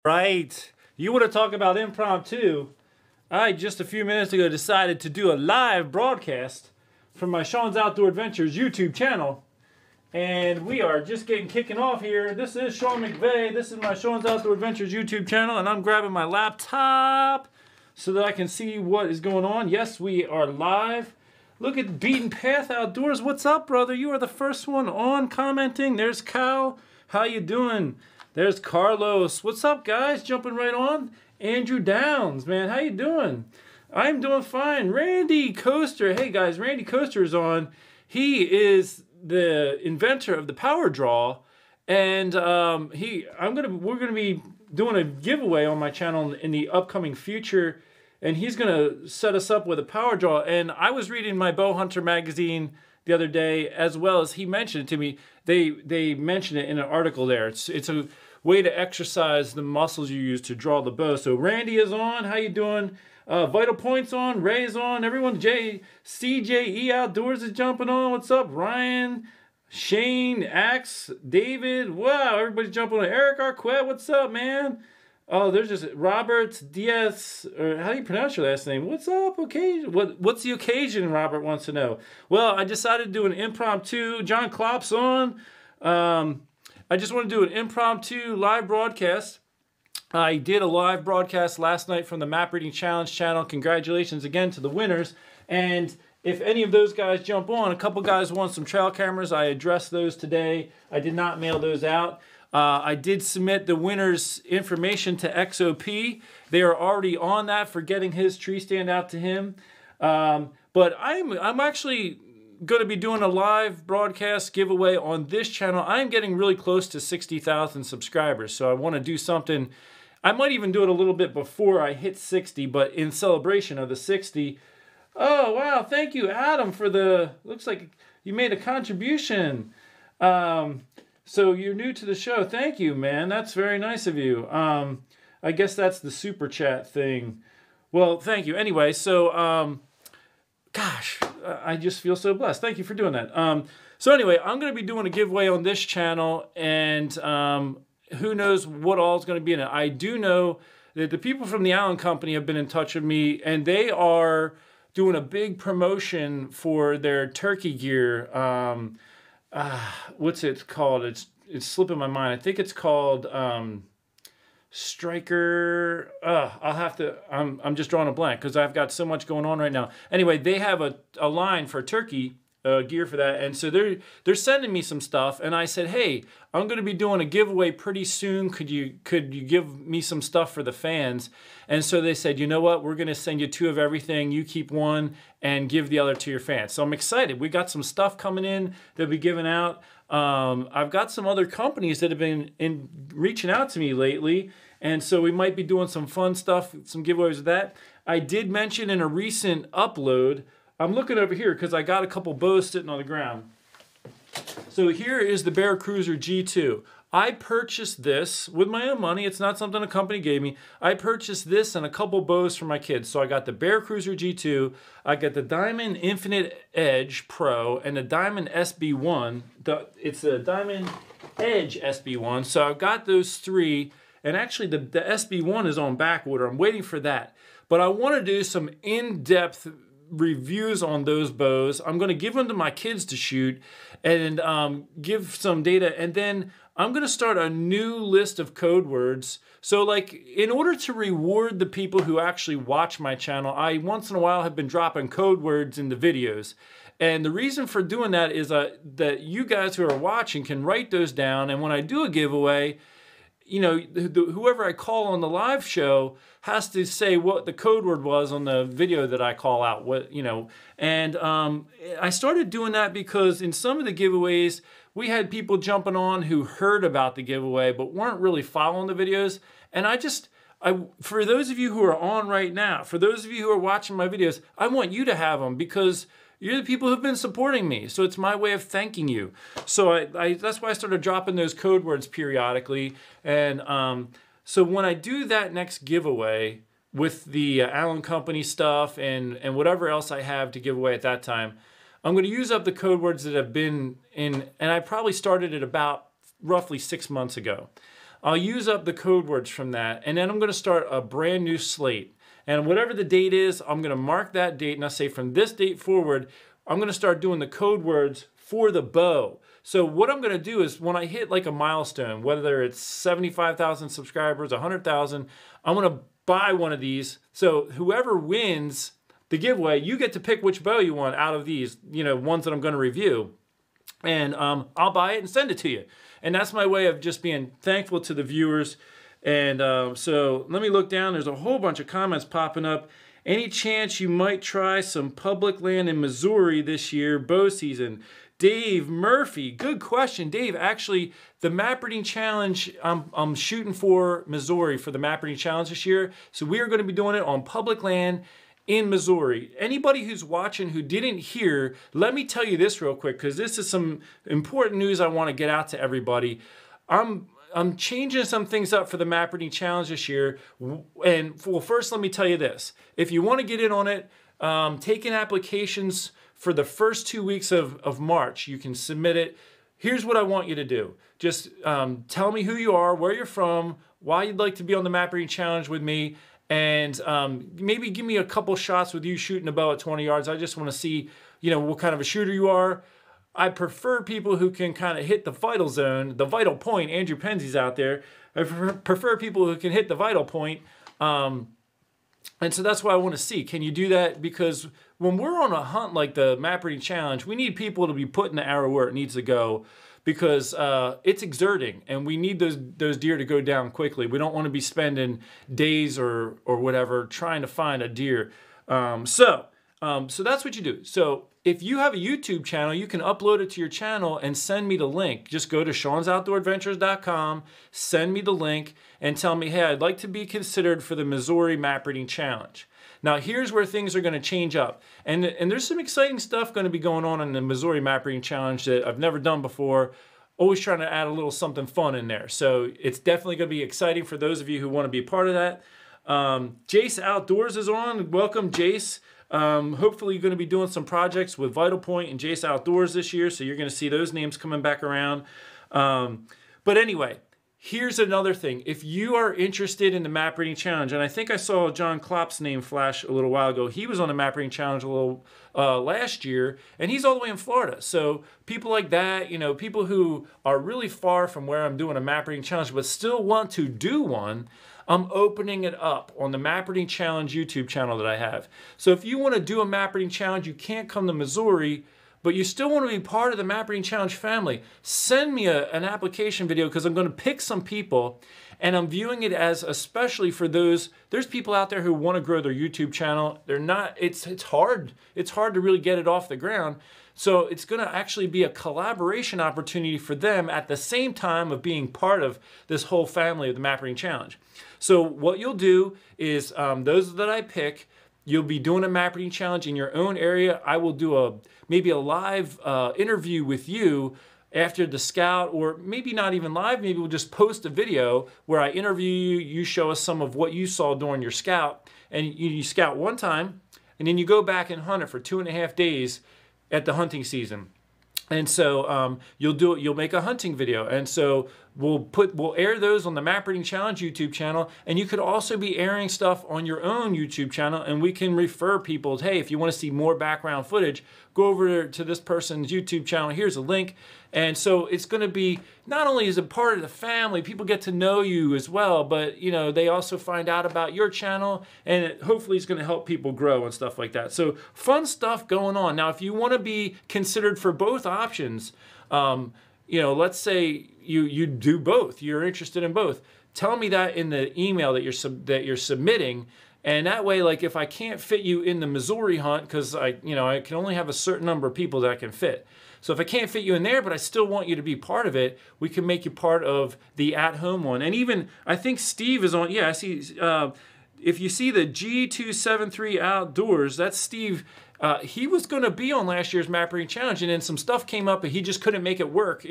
Right. You want to talk about impromptu? I just a few minutes ago decided to do a live broadcast from my Sean's Outdoor Adventures YouTube channel. And we are just kicking off here. This is Sean McVeigh. This is my Sean's Outdoor Adventures YouTube channel. And I'm grabbing my laptop so that I can see what is going on. Yes, we are live. Look at Beaten Path Outdoors. What's up, brother? You are the first one on commenting. There's Kyle. How you doing? There's Carlos. What's up, guys? Jumping right on. Andrew Downs, man. How you doing? I'm doing fine. Randy Coaster. Hey, guys. Randy Coaster is on. He is the inventor of the Power Draw, and we're gonna be doing a giveaway on my channel in the upcoming future, and he's gonna set us up with a Power Draw. And I was reading my Bow Hunter magazine the other day, as well as he mentioned it to me. They mentioned it in an article there. It's a way to exercise the muscles you use to draw the bow. So Randy is on. How you doing? Vital Point's on. Ray's on. Everyone. CJE Outdoors is jumping on. What's up? Ryan, Shane, Axe, David. Wow, everybody's jumping on. Eric Arquette. What's up, man? Oh, there's just Robert Diaz, or how do you pronounce your last name? What's up, occasion? What's the occasion, Robert wants to know. Well, I decided to do an impromptu. John Klopp's on. I just want to do an impromptu live broadcast. I did a live broadcast last night from the Map Reading Challenge channel. Congratulations again to the winners. And if any of those guys jump on, a couple guys won some trail cameras. I addressed those today. I did not mail those out. I did submit the winner's information to XOP. They are already on that for getting his tree stand out to him. But I'm actually going to be doing a live broadcast giveaway on this channel. I'm getting really close to 60,000 subscribers, so I want to do something. I might even do it a little bit before I hit 60, but in celebration of the 60. Oh, wow. Thank you, Adam, for the... Looks like you made a contribution. So you're new to the show. Thank you, man. That's very nice of you. I guess that's the super chat thing. Well, thank you. Anyway, so, gosh, I just feel so blessed. Thank you for doing that. So anyway, I'm going to be doing a giveaway on this channel, and who knows what all is going to be in it. I do know that the people from the Allen Company have been in touch with me, and they are doing a big promotion for their turkey gear. What's it called? It's slipping my mind. I think it's called Striker. I'll have to. I'm just drawing a blank because I've got so much going on right now. Anyway, they have a line for turkey gear for that, and so they're sending me some stuff. And I said, hey, I'm going to be doing a giveaway pretty soon. Could you give me some stuff for the fans? And so they said, you know what? We're going to send you 2 of everything. You keep 1 and give the other to your fans. So I'm excited. We got some stuff coming in that we giving out. I've got some other companies that have been reaching out to me lately. And so we might be doing some fun stuff, some giveaways of that. I did mention in a recent upload, I'm looking over here because I got a couple bows sitting on the ground. So here is the Bear Cruiser G2. I purchased this with my own money. It's not something a company gave me. I purchased this and a couple bows for my kids. So I got the Bear Cruiser G2. I got the Diamond Infinite Edge Pro and the Diamond SB1. It's a Diamond Edge SB1. So I've got those 3. And actually the SB1 is on back order. I'm waiting for that. But I want to do some in-depth reviews on those bows. I'm going to give them to my kids to shoot and give some data. And then I'm going to start a new list of code words. So like in order to reward the people who actually watch my channel, I once in a while have been dropping code words in the videos. And the reason for doing that is that you guys who are watching can write those down. And when I do a giveaway, you know, whoever I call on the live show has to say what the code word was on the video that I call out. What, you know, and I started doing that because in some of the giveaways, we had people jumping on who heard about the giveaway but weren't really following the videos. And for those of you who are on right now, for those of you who are watching my videos, I want you to have them because you're the people who've been supporting me. So it's my way of thanking you. So that's why I started dropping those code words periodically. And so when I do that next giveaway with the Allen Company stuff and whatever else I have to give away at that time, I'm going to use up the code words that have been in, and I probably started it about roughly 6 months ago. I'll use up the code words from that, and then I'm going to start a brand new slate. And whatever the date is, I'm going to mark that date, and I say from this date forward, I'm going to start doing the code words for the bow. So what I'm going to do is when I hit like a milestone, whether it's 75,000 subscribers, 100,000, I'm going to buy one of these. So whoever wins the giveaway, you get to pick which bow you want out of these, ones that I'm going to review. And I'll buy it and send it to you. And that's my way of just being thankful to the viewers. And so let me look down. There's a whole bunch of comments popping up. Any chance you might try some public land in Missouri this year, bow season? Dave Murphy, good question. Dave, actually, the map reading challenge, I'm shooting for Missouri for the map reading challenge this year. So we are going to be doing it on public land in Missouri. Anybody who's watching who didn't hear, let me tell you this real quick, because this is some important news I want to get out to everybody. I'm changing some things up for the map reading challenge this year. And well, first, let me tell you this. If you want to get in on it, take in applications for the first 2 weeks of March. You can submit it. Here's what I want you to do. Just tell me who you are, where you're from, why you'd like to be on the map reading challenge with me, and maybe give me a couple shots with you shooting a bow at 20 yards. I just want to see, what kind of a shooter you are. I prefer people who can kind of hit the vital zone, the vital point. Andrew Pensie's out there. I prefer people who can hit the vital point. And so that's what I want to see. Can you do that? Because when we're on a hunt like the map reading challenge, we need people to be putting the arrow where it needs to go, because it's exerting, and we need those deer to go down quickly. We don't want to be spending days or whatever trying to find a deer. So that's what you do. So if you have a YouTube channel, you can upload it to your channel and send me the link. Just go to Sean'sOutdoorAdventures.com, send me the link, and tell me, hey, I'd like to be considered for the Missouri Map Reading Challenge. Now, here's where things are going to change up. And there's some exciting stuff going to be going on in the Missouri Map Reading Challenge that I've never done before. Always trying to add a little something fun in there. So it's definitely going to be exciting for those of you who want to be part of that. Jace Outdoors is on. Welcome, Jace. Hopefully you're going to be doing some projects with Vital Point and Jace Outdoors this year, so you're going to see those names coming back around. But anyway, here's another thing. If you are interested in the Map Reading Challenge, and I think I saw John Klopp's name flash a little while ago. He was on the Map Reading Challenge a little last year, and he's all the way in Florida. So people like that, people who are really far from where I'm doing a Map Reading Challenge but still want to do one, I'm opening it up on the Map Reading Challenge YouTube channel that I have. So if you want to do a Map Reading Challenge, you can't come to Missouri, but you still want to be part of the Map Reading Challenge family, send me an application video, because I'm going to pick some people, and I'm viewing it as especially for there's people out there who want to grow their YouTube channel. It's hard to really get it off the ground. So it's going to actually be a collaboration opportunity for them at the same time of being part of this whole family of the Map Reading Challenge. So what you'll do is those that I pick, you'll be doing a Map Reading Challenge in your own area. I will do maybe a live interview with you after the scout, or maybe not even live. Maybe we'll just post a video where I interview you. You show us some of what you saw during your scout, and you scout one time, and then you go back and hunt it for 2.5 days at the hunting season. And so you'll make a hunting video, and so we'll air those on the Map Reading Challenge YouTube channel, and you could also be airing stuff on your own YouTube channel, and we can refer people, hey, if you want to see more background footage, go over to this person's YouTube channel. Here's a link. And so it's going to be, not only is it part of the family, people get to know you as well, but they also find out about your channel, and it hopefully is going to help people grow and stuff like that. So fun stuff going on. Now, if you want to be considered for both options, let's say you do both, you're interested in both, tell me that in the email that you're submitting. And that way, like, if I can't fit you in the Missouri hunt, because I can only have a certain number of people that I can fit. So if I can't fit you in there, but I still want you to be part of it, we can make you part of the at-home one. And even, I think Steve is on, yeah, I see, if you see the G273 Outdoors, that's Steve. He was going to be on last year's Map Reading Challenge, and then some stuff came up, and he just couldn't make it work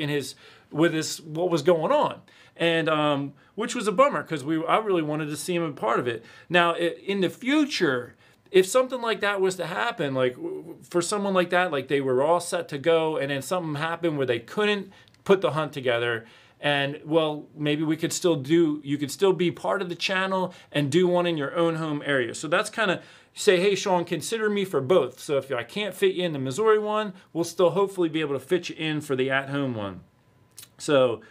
with what was going on. And which was a bummer, because I really wanted to see him a part of it. Now, in the future, if something like that was to happen, like for someone like that, like they were all set to go, and then something happened where they couldn't put the hunt together, And well, maybe we could still you could still be part of the channel and do one in your own home area. So that's kind of say, hey, Sean, consider me for both. So if I can't fit you in the Missouri one, we'll still hopefully be able to fit you in for the at-home one. So,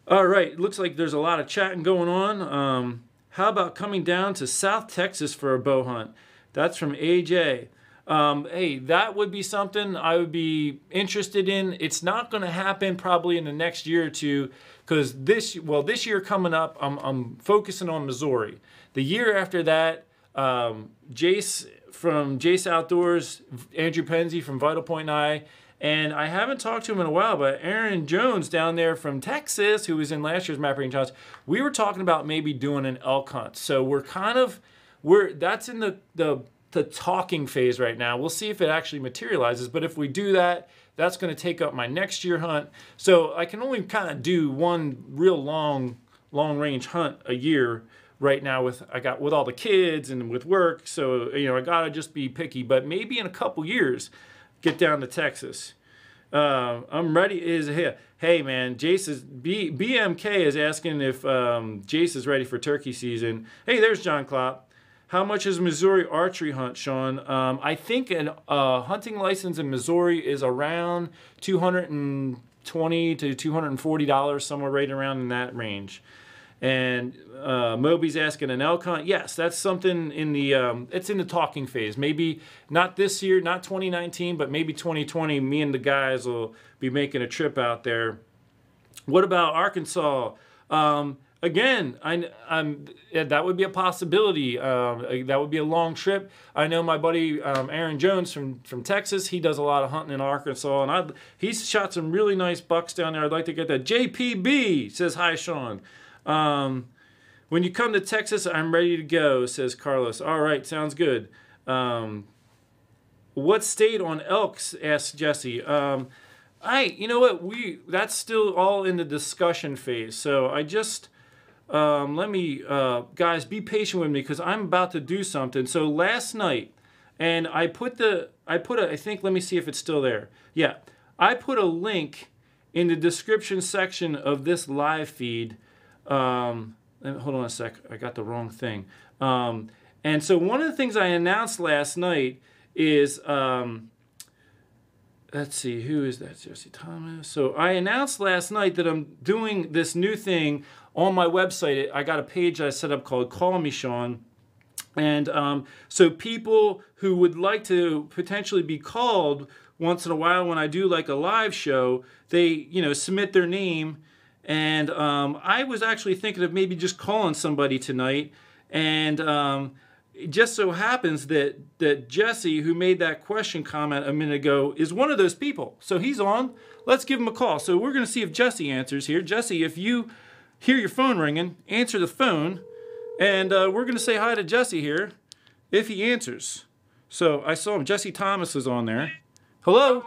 all right, it looks like there's a lot of chatting going on. How about coming down to South Texas for a bow hunt? That's from AJ. Hey, that would be something I would be interested in. It's not going to happen probably in the next year or two because this year coming up, I'm focusing on Missouri. The year after that, Jace from Jace Outdoors, Andrew Penzie from Vital Point and I haven't talked to him in a while, but Aaron Jones down there from Texas, who was in last year's Map Reading Challenge, we were talking about maybe doing an elk hunt. So that's in the talking phase right now. We'll see if it actually materializes, but if we do that, that's going to take up my next year hunt. So I can only kind of do one real long range hunt a year right now with all the kids and with work. So, I got to just be picky, but maybe in a couple years, get down to Texas. I'm ready. Hey man, BMK is asking if Jace is ready for turkey season. Hey, there's John Klopp. How much is Missouri archery hunt, Sean? I think a hunting license in Missouri is around $220 to $240, somewhere right around in that range. And Moby's asking an elk hunt. Yes, that's something it's in the talking phase. Maybe not this year, not 2019, but maybe 2020. Me and the guys will be making a trip out there. What about Arkansas? Again, that would be a possibility. That would be a long trip. I know my buddy Aaron Jones from Texas. He does a lot of hunting in Arkansas, and he's shot some really nice bucks down there. I'd like to get that. JPB says hi, Sean. When you come to Texas, I'm ready to go, says Carlos. All right, sounds good. What state on elks, asks Jesse. You know what, that's still all in the discussion phase. So I just, guys, be patient with me because I'm about to do something. So last night, and I think, let me see if it's still there. Yeah, I put a link in the description section of this live feed. Hold on a sec. I got the wrong thing. And so one of the things I announced last night is, let's see, who is that? Jesse Thomas. So I announced last night that I'm doing this new thing on my website. I got a page I set up called Call Me Sean. And so people who would like to potentially be called once in a while when I do like a live show, they, submit their name. And I was actually thinking of maybe just calling somebody tonight. And it just so happens that Jesse, who made that question comment a minute ago, is one of those people. So he's on. Let's give him a call. So we're going to see if Jesse answers here. Jesse, if you hear your phone ringing, answer the phone. And we're going to say hi to Jesse here if he answers. So I saw him. Jesse Thomas is on there. Hello?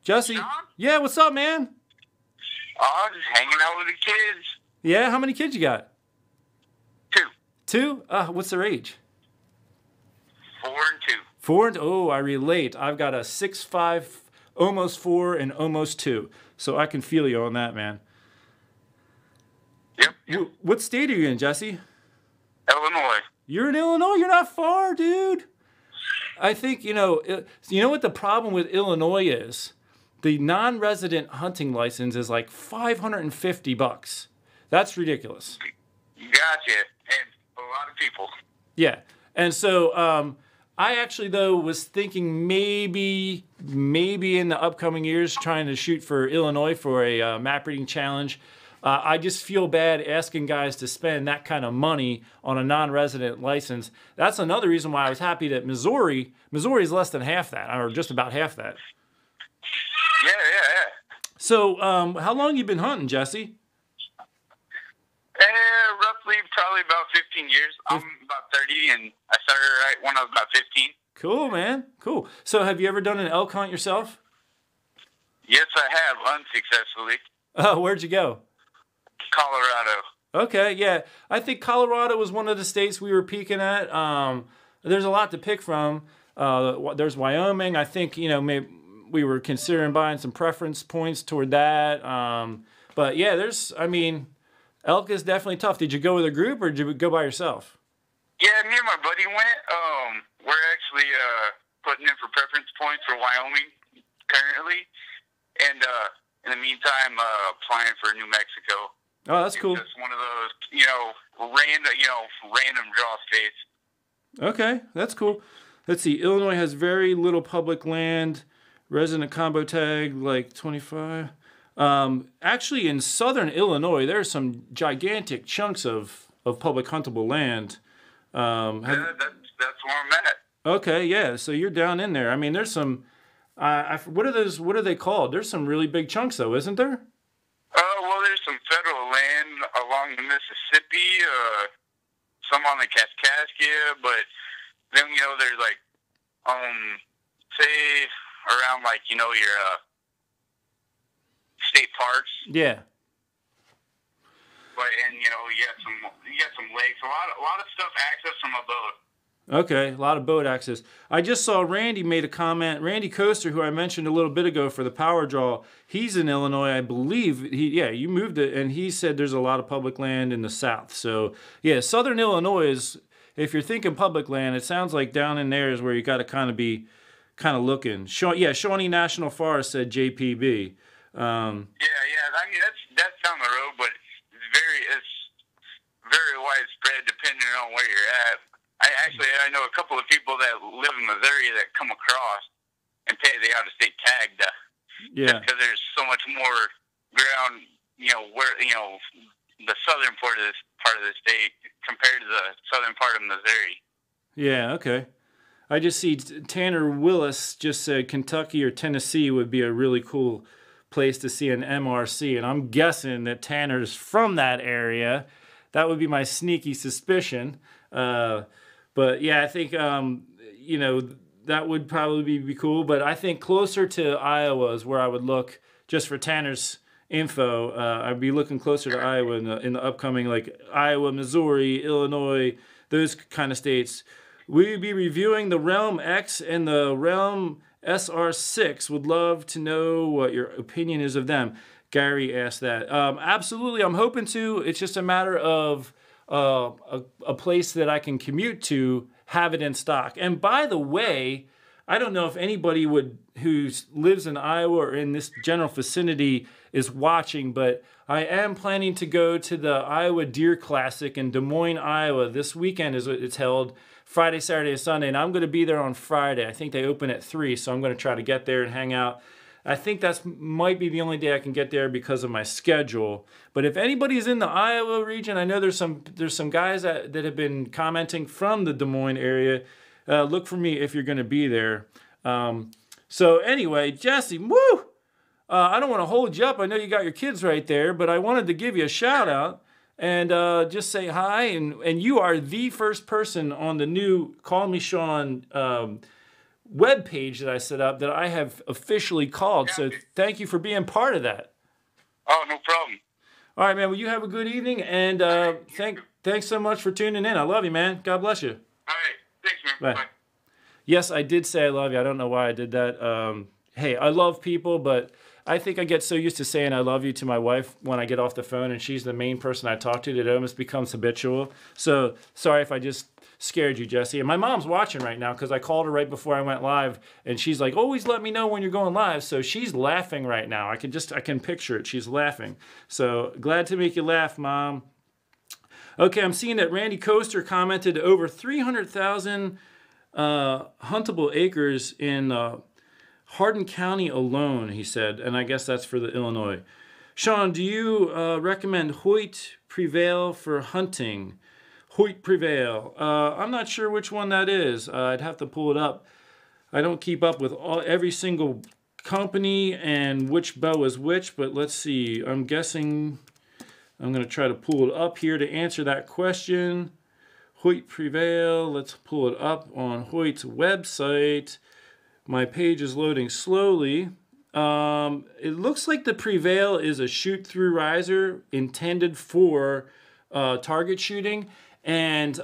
Jesse? John? Yeah, what's up, man? Oh, just hanging out with the kids. Yeah, how many kids you got? 2. 2? What's their age? 4 and 2. 4 and I relate. I've got a 6'5", almost 4, and almost 2. So I can feel you on that, man. Yep. What state are you in, Jesse? Illinois. You're in Illinois? You're not far, dude. I think, you know what the problem with Illinois is? The non-resident hunting license is like $550. That's ridiculous. Gotcha. And a lot of people. Yeah. And so I actually, though, was thinking maybe in the upcoming years trying to shoot for Illinois for a map reading challenge. I just feel bad asking guys to spend that kind of money on a non-resident license. That's another reason why I was happy that Missouri is less than half that, or just about half that. Yeah. So, how long you been hunting, Jesse? Roughly, probably about 15 years. I'm about 30, and I started right when I was about 15. Cool, man. Cool. So, have you ever done an elk hunt yourself? Yes, I have, unsuccessfully. Where'd you go? Colorado. Okay, yeah. I think Colorado was one of the states we were peeking at. There's a lot to pick from. There's Wyoming. I think, maybe we were considering buying some preference points toward that. But yeah, I mean, elk is definitely tough. Did you go with a group or did you go by yourself? Yeah, me and my buddy went. We're actually putting in for preference points for Wyoming currently, and in the meantime, applying for New Mexico. Oh, that's cool. It's just one of those, random draw states. Okay, that's cool. Let's see. Illinois has very little public land. Resident combo tag like 25. Actually, in southern Illinois, there's some gigantic chunks of public huntable land. That's where I'm at. Okay, yeah. So you're down in there. I mean, there's some. What are those? What are they called? There's some really big chunks, though, isn't there? Well, there's some federal land along the Mississippi, some on the Kaskaskia, but then there's like, say around like your state parks. Yeah. But you got some lakes, a lot of stuff access from a boat. Okay, a lot of boat access. I just saw Randy made a comment. Randy Coaster, who I mentioned a little bit ago for the Power Draw, he's in Illinois, I believe. You moved it, and he said there's a lot of public land in the south. So, yeah, southern Illinois is, if you're thinking public land, it sounds like down in there is where you got to kind of be looking. Shawnee National Forest said JPB. Yeah. I mean, that's down the road, but it's very widespread depending on where you're at. I know a couple of people that live in Missouri that come across and pay the out-of-state tag just because there's so much more ground, where the southern part of the state compared to the southern part of Missouri. Yeah, okay. I just see Tanner Willis just said Kentucky or Tennessee would be a really cool place to see an MRC, and I'm guessing that Tanner's from that area. That would be my sneaky suspicion. But yeah, I think that would probably be cool. But I think closer to Iowa is where I would look just for Tanner's info. I'd be looking closer to Iowa in the upcoming, like Iowa, Missouri, Illinois, those kind of states. We'd be reviewing the Realm X and the Realm SR6. Would love to know what your opinion is of them. Gary asked that. Absolutely, I'm hoping to. It's just a matter of a place that I can commute to, have it in stock. And by the way, I don't know if anybody who lives in Iowa or in this general vicinity is watching, but I am planning to go to the Iowa Deer Classic in Des Moines, Iowa. This weekend it's held Friday, Saturday, and Sunday, and I'm going to be there on Friday. I think they open at 3, so I'm going to try to get there and hang out. I think that might be the only day I can get there because of my schedule. But if anybody's in the Iowa region, I know there's some guys that have been commenting from the Des Moines area. Look for me if you're going to be there. So anyway, Jesse, woo! I don't want to hold you up. I know you got your kids right there, but I wanted to give you a shout out and just say hi. And you are the first person on the new Call Me Sean web page that I set up that I have officially called. So thank you for being part of that. Oh, no problem. All right, man. Well, you have a good evening, and thanks so much for tuning in. I love you, man. God bless you. All right. Thanks, man. Bye. Yes, I did say I love you. I don't know why I did that. Hey, I love people, but I think I get so used to saying I love you to my wife when I get off the phone, and she's the main person I talk to that it almost becomes habitual. So sorry if I just scared you, Jesse. And my mom's watching right now because I called her right before I went live, and she's like, always let me know when you're going live. So she's laughing right now. I can picture it. She's laughing. So glad to make you laugh, Mom. Okay, I'm seeing that Randy Coaster commented over 300,000 huntable acres in Hardin County alone, he said, and I guess that's for the Illinois. Sean, do you recommend Hoyt Prevail for hunting? Hoyt Prevail. I'm not sure which one that is. I'd have to pull it up. I don't keep up with every single company and which bow is which, but let's see. I'm guessing I'm going to try to pull it up here to answer that question. Hoyt Prevail. Let's pull it up on Hoyt's website. My page is loading slowly. It looks like the Prevail is a shoot-through riser intended for target shooting. And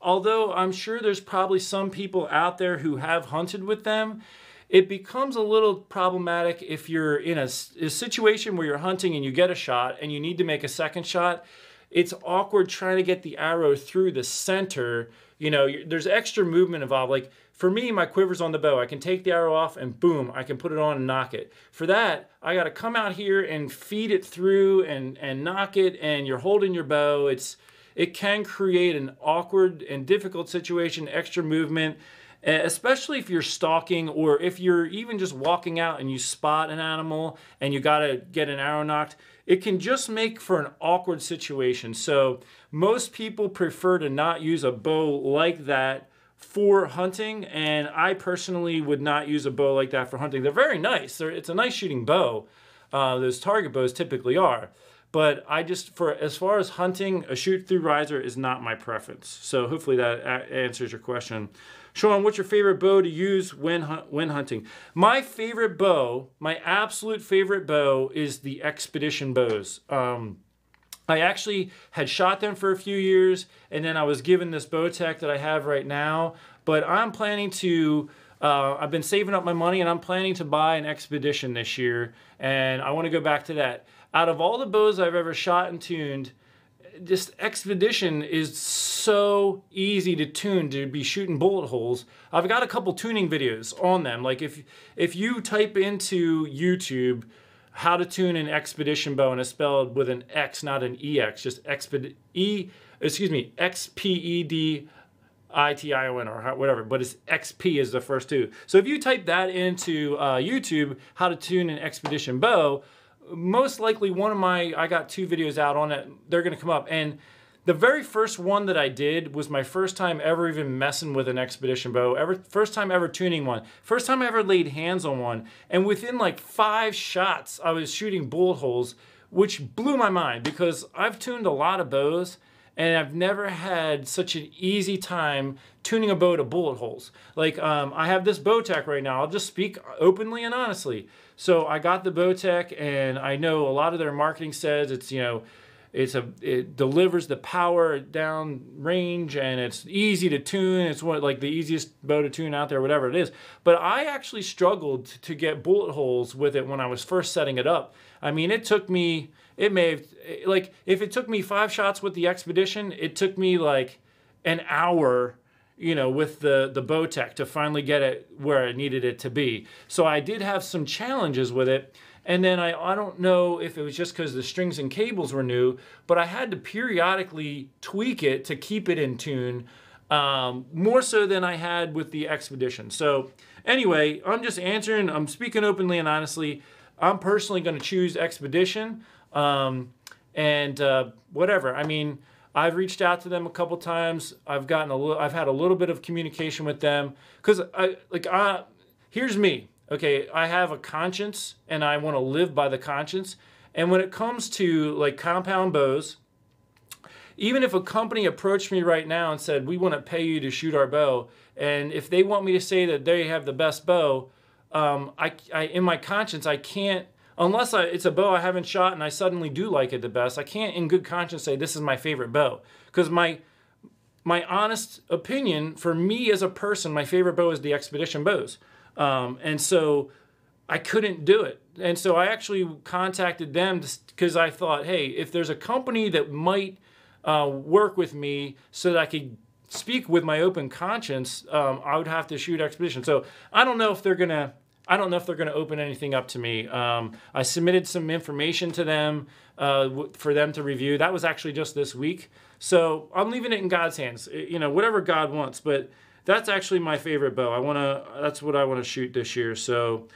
although I'm sure there's probably some people out there who have hunted with them, It becomes a little problematic if you're in a situation where you're hunting and you get a shot and you need to make a second shot. It's awkward trying to get the arrow through the center. You know, there's extra movement involved. Like for me, my quiver's on the bow. I can take the arrow off and boom, I can put it on and knock it. For that, I got to come out here and feed it through and knock it, and you're holding your bow. It can create an awkward and difficult situation, extra movement, especially if you're stalking or if you're even just walking out and you spot an animal and you got to get an arrow knocked. It can just make for an awkward situation. So most people prefer to not use a bow like that for hunting, and I personally would not use a bow like that for hunting. They're very nice. It's a nice shooting bow. Those target bows typically are. But as far as hunting, a shoot-through riser is not my preference. So hopefully that answers your question. Sean, what's your favorite bow to use when hunting? My favorite bow, my absolute favorite bow, is the Expedition bows. I actually had shot them for a few years, and then I was given this bow tech that I have right now. But I'm planning to, I've been saving up my money, and I'm planning to buy an Expedition this year, and I want to go back to that. Out of all the bows I've ever shot and tuned, this Expedition is so easy to tune to be shooting bullet holes. I've got a couple tuning videos on them. Like if you type into YouTube how to tune an Expedition bow, and it's spelled with an X, not an EX, just XPEDITION or whatever, but it's XP is the first two. So if you type that into YouTube, how to tune an Expedition bow, most likely I got 2 videos out on it, they're going to come up. And the very first one that I did was my first time ever even messing with an Expedition bow, first time ever tuning one, first time I ever laid hands on one. And within like 5 shots, I was shooting bullet holes, which blew my mind because I've tuned a lot of bows and I've never had such an easy time tuning a bow to bullet holes. Like I have this bow tech right now. I'll just speak openly and honestly. So I got the bow tech, and I know a lot of their marketing says it's, you know, it delivers the power down range and it's easy to tune. It's like the easiest bow to tune out there, whatever it is. But I actually struggled to get bullet holes with it when I was first setting it up. I mean, if it took me 5 shots with the Expedition, it took me like an hour, you know, with the bow tech to finally get it where I needed it to be. So I did have some challenges with it. And then I don't know if it was just because the strings and cables were new, but I had to periodically tweak it to keep it in tune, more so than I had with the Expedition. So anyway, I'm speaking openly and honestly. I'm personally going to choose Expedition, and whatever. I mean, I've reached out to them a couple times. I've had a little bit of communication with them because here's me. Okay, I have a conscience and I want to live by the conscience. And when it comes to like compound bows, even if a company approached me right now and said, we want to pay you to shoot our bow, and if they want me to say that they have the best bow, in my conscience, I can't, unless it's a bow I haven't shot and I suddenly do like it the best, I can't in good conscience say this is my favorite bow. Because my honest opinion, for me as a person, my favorite bow is the Expedition bows. And so I couldn't do it. And so I actually contacted them because I thought, hey, if there's a company that might work with me so that I could speak with my open conscience, I would have to shoot Expedition. So I don't know if they're gonna open anything up to me. I submitted some information to them for them to review. That was actually just this week. So I'm leaving it in God's hands. You know, whatever God wants. But that's actually my favorite bow. That's what I want to shoot this year. So,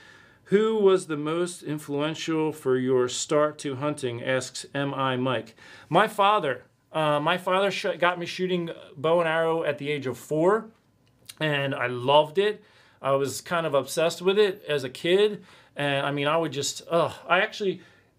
who was the most influential for your start to hunting? Asks M.I. Mike. My father. My father got me shooting bow and arrow at the age of 4, and I loved it. I was kind of obsessed with it as a kid, and I mean, I would just,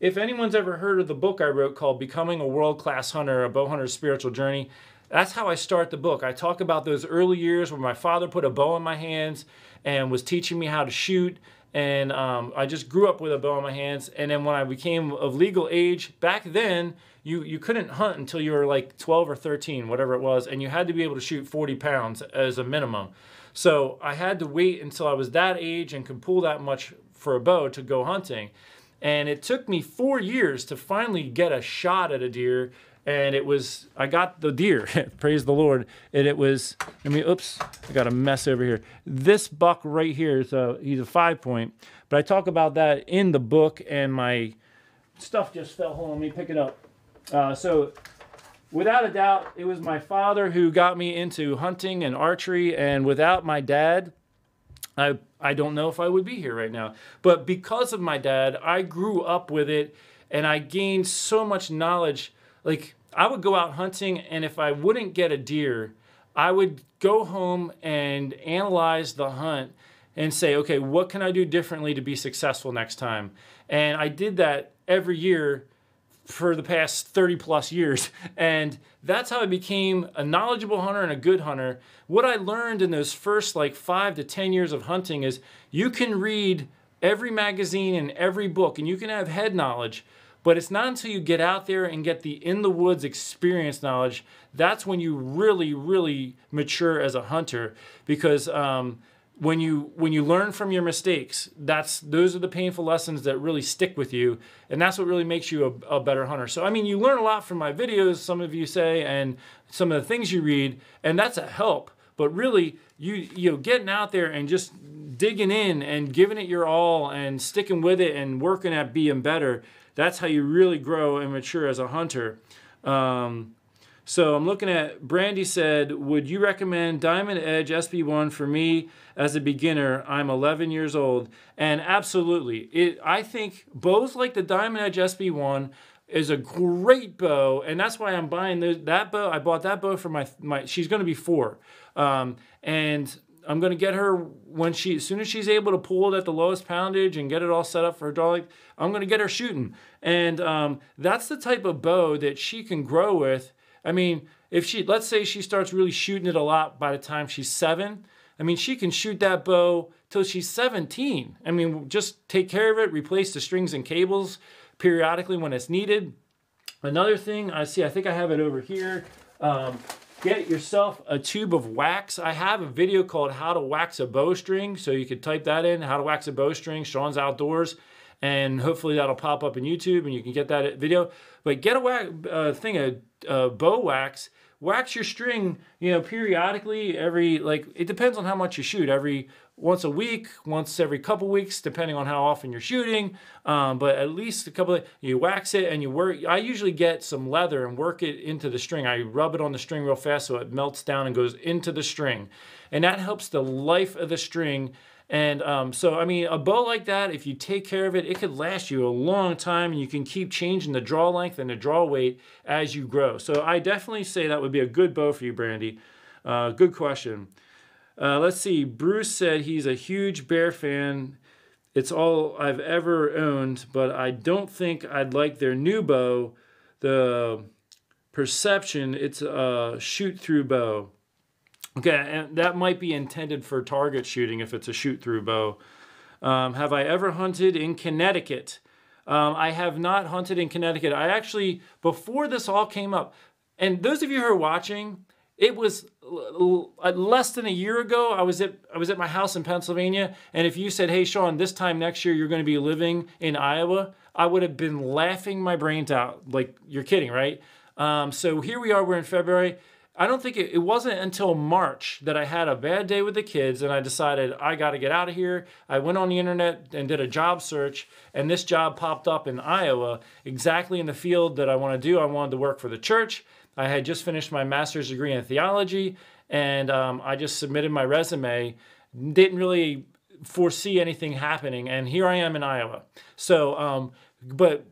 if anyone's ever heard of the book I wrote called Becoming a World-Class Hunter, A Bow Hunter's Spiritual Journey, That's how I start the book. I talk about those early years where my father put a bow in my hands and was teaching me how to shoot. And I just grew up with a bow in my hands. And then when I became of legal age, back then, you couldn't hunt until you were like 12 or 13, whatever it was. And you had to be able to shoot 40 pounds as a minimum. So I had to wait until I was that age and could pull that much for a bow to go hunting. And it took me 4 years to finally get a shot at a deer. And I got the deer, praise the Lord. And it was, oops, I got a mess over here. This buck right here, he's a 5-point. But I talk about that in the book, and my stuff just fell. Hold on, let me pick it up. So without a doubt, it was my father who got me into hunting and archery. And without my dad, I don't know if I would be here right now. But because of my dad, I grew up with it, and I gained so much knowledge. Like, I would go out hunting, and if I wouldn't get a deer, I would go home and analyze the hunt and say, okay, what can I do differently to be successful next time? And I did that every year for the past 30 plus years. And that's how I became a knowledgeable hunter and a good hunter. What I learned in those first like 5 to 10 years of hunting is you can read every magazine and every book, and you can have head knowledge. But it's not until you get out there and get the in-the-woods experience knowledge, that's when you really, really mature as a hunter. Because when you learn from your mistakes, those are the painful lessons that really stick with you. And that's what really makes you a better hunter. So, you learn a lot from my videos, some of you say, and some of the things you read, and that's a help. But really, you getting out there and just digging in and giving it your all and sticking with it and working at being better, that's how you really grow and mature as a hunter. So I'm looking at, Brandy said, would you recommend Diamond Edge SB1 for me as a beginner? I'm 11 years old. And absolutely. I think bows like the Diamond Edge SB1 is a great bow, and that's why I'm buying that bow. I bought that bow for my she's going to be 4. And I'm going to get her as soon as she's able to pull it at the lowest poundage and get it all set up for her dog, I'm going to get her shooting. And that's the type of bow that she can grow with. If let's say she starts really shooting it a lot by the time she's 7, she can shoot that bow till she's 17. Just take care of it, replace the strings and cables periodically when it's needed. Another thing I think I have it over here. Get yourself a tube of wax. I have a video called How to Wax a Bowstring, so you could type that in, How to Wax a Bowstring, Sean's Outdoors, and hopefully that'll pop up in YouTube and you can get that video. But get a thing of bow wax. Wax your string, periodically it depends on how much you shoot. Once a week, once every couple weeks, depending on how often you're shooting. But at least you wax it and you work. I usually get some leather and work it into the string. I rub it on the string real fast so it melts down and goes into the string. And that helps the life of the string. And a bow like that, if you take care of it, it could last you a long time, and you can keep changing the draw length and the draw weight as you grow. So I definitely say that would be a good bow for you, Brandy. Good question. Let's see. Bruce said he's a huge bear fan. It's all I've ever owned, but I don't think I'd like their new bow. The Perception, it's a shoot-through bow. Okay, and that might be intended for target shooting if it's a shoot-through bow. Have I ever hunted in Connecticut? I have not hunted in Connecticut. I actually, before this all came up, and those of you who are watching, it was less than a year ago. I was at my house in Pennsylvania, and if you said, hey, Sean, this time next year you're going to be living in Iowa, I would have been laughing my brains out. Like, you're kidding, right? So here we are, we're in February. I don't think it wasn't until March that I had a bad day with the kids and I decided I got to get out of here. I went on the internet and did a job search, and this job popped up in Iowa, exactly in the field that I want to do. I wanted to work for the church. I had just finished my master's degree in theology, and I just submitted my resume. Didn't really foresee anything happening, and here I am in Iowa. So, but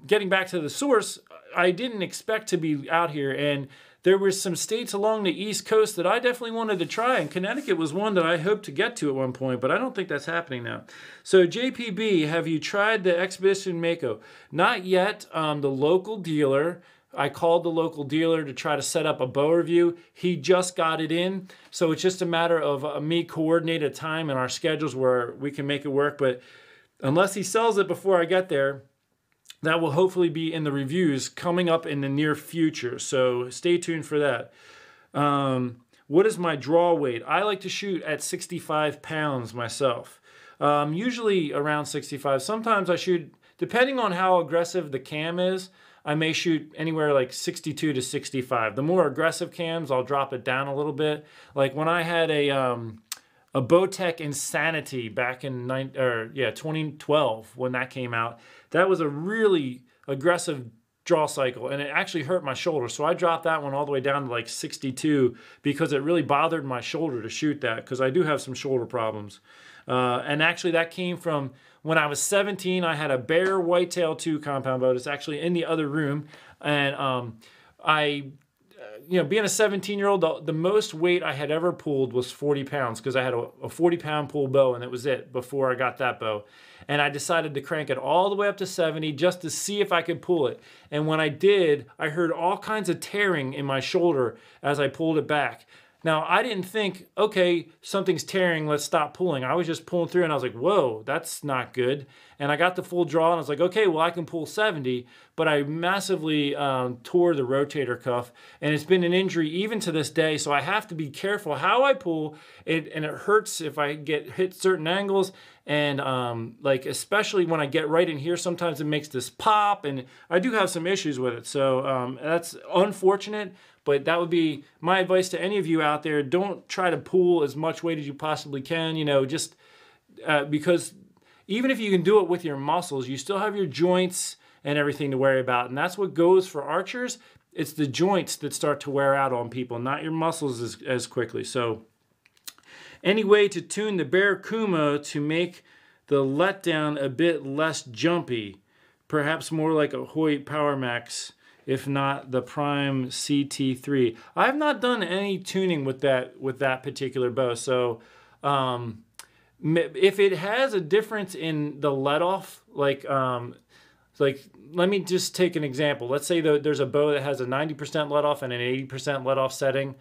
getting back to the source, I didn't expect to be out here, and there were some states along the East Coast that I definitely wanted to try, and Connecticut was one that I hoped to get to at one point, but I don't think that's happening now. So JPB, have you tried the Expedition Mako? Not yet. The local dealer I called the local dealer to try to set up a bow review. He just got it in. So it's just a matter of me coordinate a time in our schedules where we can make it work. But unless he sells it before I get there, that will hopefully be in the reviews coming up in the near future. So stay tuned for that. What is my draw weight? I like to shoot at 65 pounds myself. Usually around 65. Sometimes I shoot, depending on how aggressive the cam is, I may shoot anywhere like 62 to 65. The more aggressive cams, I'll drop it down a little bit. Like when I had a Bowtech Insanity back in 2012 when that came out, that was a really aggressive draw cycle, and it actually hurt my shoulder. So I dropped that one all the way down to like 62 because it really bothered my shoulder to shoot that, because I do have some shoulder problems. And actually that came from when I was 17. I had a Bear Whitetail 2 compound bow. It's actually in the other room. And being a 17-year-old, the most weight I had ever pulled was 40 pounds because I had a 40-pound pull bow, and it was it before I got that bow. And I decided to crank it all the way up to 70 just to see if I could pull it. And when I did, I heard all kinds of tearing in my shoulder as I pulled it back. Now, I didn't think, okay, something's tearing, let's stop pulling. I was just pulling through, and I was like, whoa, that's not good. And I got the full draw, and I was like, okay, well, I can pull 70, but I massively tore the rotator cuff, and it's been an injury even to this day, so I have to be careful how I pull, and it hurts if I get hit certain angles, and especially when I get right in here, sometimes it makes this pop, and I do have some issues with it, so that's unfortunate. But that would be my advice to any of you out there. Don't try to pull as much weight as you possibly can, because even if you can do it with your muscles, you still have your joints and everything to worry about. And that's what goes for archers. It's the joints that start to wear out on people, not your muscles as quickly. So any way to tune the Bear Kuma to make the letdown a bit less jumpy, perhaps more like a Hoyt Power Max, if not the Prime CT3. I have not done any tuning with that particular bow. So if it has a difference in the let-off, let me just take an example. Let's say there's a bow that has a 90% let-off and an 80% let-off setting.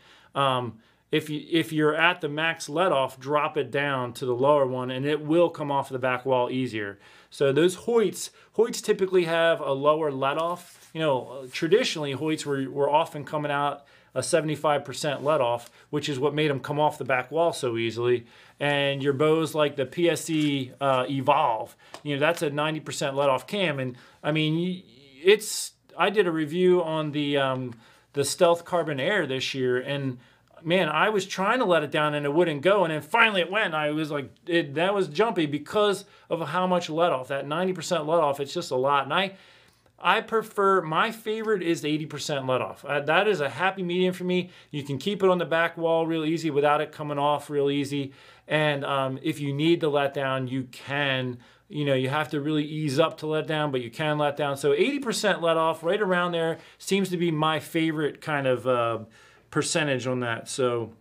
If you're at the max let-off, drop it down to the lower one, and it will come off the back wall easier. So those Hoyts typically have a lower let-off. Traditionally, Hoyts were often coming out a 75% let-off, which is what made them come off the back wall so easily. And your bows like the PSE Evolve, that's a 90% let-off cam. And I mean, I did a review on the Stealth Carbon Air this year, and man, I was trying to let it down and it wouldn't go, and then finally it went. And I was like, that was jumpy because of how much let-off. That 90% let-off, it's just a lot. And I prefer, my favorite is 80% let-off. That is a happy medium for me. You can keep it on the back wall real easy without it coming off real easy. And if you need to let down, you can. You have to really ease up to let down, but you can let down. So 80% let-off, right around there, seems to be my favorite kind of percentage on that. So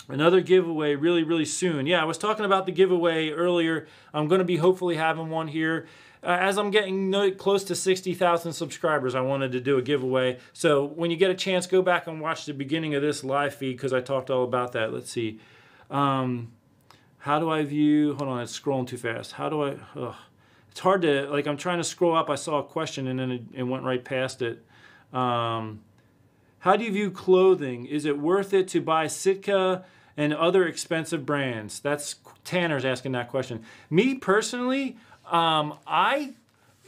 another giveaway really, really soon. Yeah, I was talking about the giveaway earlier. I'm going to be hopefully having one here. As I'm getting close to 60,000 subscribers, I wanted to do a giveaway. So when you get a chance, go back and watch the beginning of this live feed because I talked all about that. Let's see. How do I view... Hold on, it's scrolling too fast. How do I... It's hard to... I'm trying to scroll up. I saw a question and then it went right past it. How do you view clothing? Is it worth it to buy Sitka and other expensive brands? That's Tanner's asking that question. Me personally...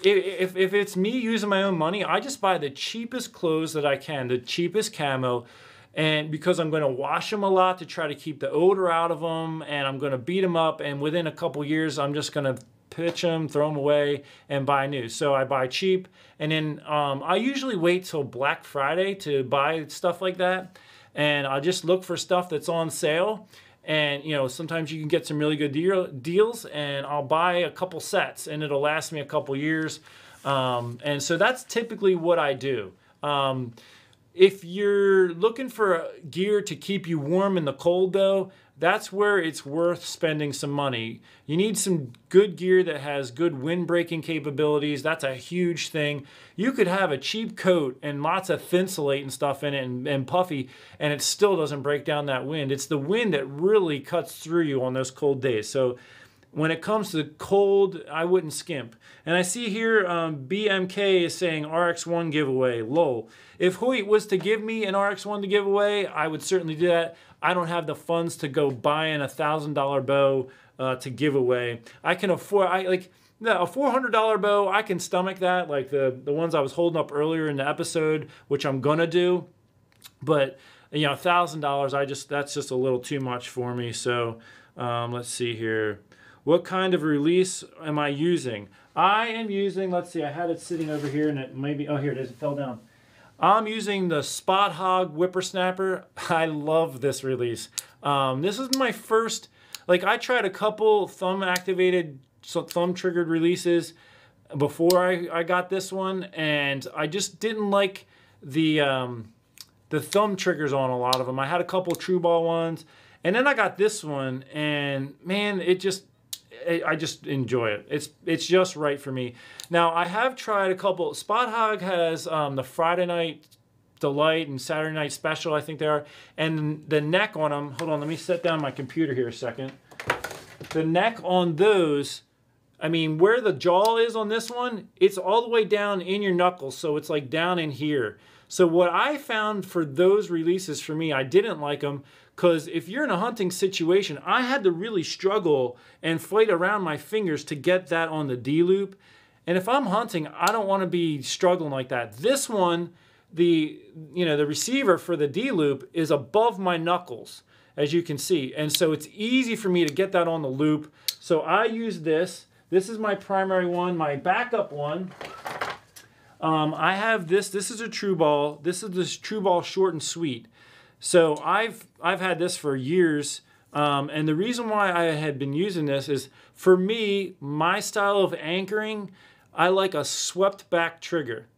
if it's me using my own money, I just buy the cheapest clothes that I can, the cheapest camo, and because I'm going to wash them a lot to try to keep the odor out of them, and I'm going to beat them up, and within a couple years, I'm just going to pitch them, throw them away, and buy new. So I buy cheap, and then I usually wait till Black Friday to buy stuff like that, and I just look for stuff that's on sale. And, sometimes you can get some really good deals, and I'll buy a couple sets, and it'll last me a couple years. And so that's typically what I do. If you're looking for gear to keep you warm in the cold, though, that's where it's worth spending some money. You need some good gear that has good wind breaking capabilities. That's a huge thing. You could have a cheap coat and lots of thinsulate and stuff in it and puffy, and it still doesn't break down that wind. It's the wind that really cuts through you on those cold days. So when it comes to cold, I wouldn't skimp. And I see here BMK is saying RX1 giveaway, lol. If Hoyt was to give me an RX1 to give away, I would certainly do that. I don't have the funds to go buying a $1,000 bow to give away. I can afford, a $400 bow, I can stomach that, like the ones I was holding up earlier in the episode, which I'm gonna do. But you know, $1,000, that's just a little too much for me. So let's see here. What kind of release am I using? I am using, let's see, I had it sitting over here and it maybe, oh here it is, it fell down. I'm using the Spot Hog Whippersnapper. I love this release. This is my first, like I tried a couple thumb triggered releases before I got this one, and I just didn't like the thumb triggers on a lot of them. I had a couple True Ball ones, and then I got this one, and man, I just enjoy it. It's just right for me. Now, I have tried a couple. Spot Hog has the Friday Night Delight and Saturday Night Special, I think they are. And the neck on them, hold on, let me set down my computer here a second. The neck on those, I mean, where the jaw is on this one, it's all the way down in your knuckles, so it's like down in here. So what I found for those releases for me, I didn't like them, because if you're in a hunting situation, I had to really struggle and fight around my fingers to get that on the D-loop. And if I'm hunting, I don't want to be struggling like that. This one, the receiver for the D-loop is above my knuckles, as you can see. And so it's easy for me to get that on the loop. So I use this. This is my primary one. My backup one, I have this. This is a True Ball. This is this True Ball Short and Sweet. So I've had this for years, and the reason why I had been using this is, for me, my style of anchoring, I like a swept back trigger.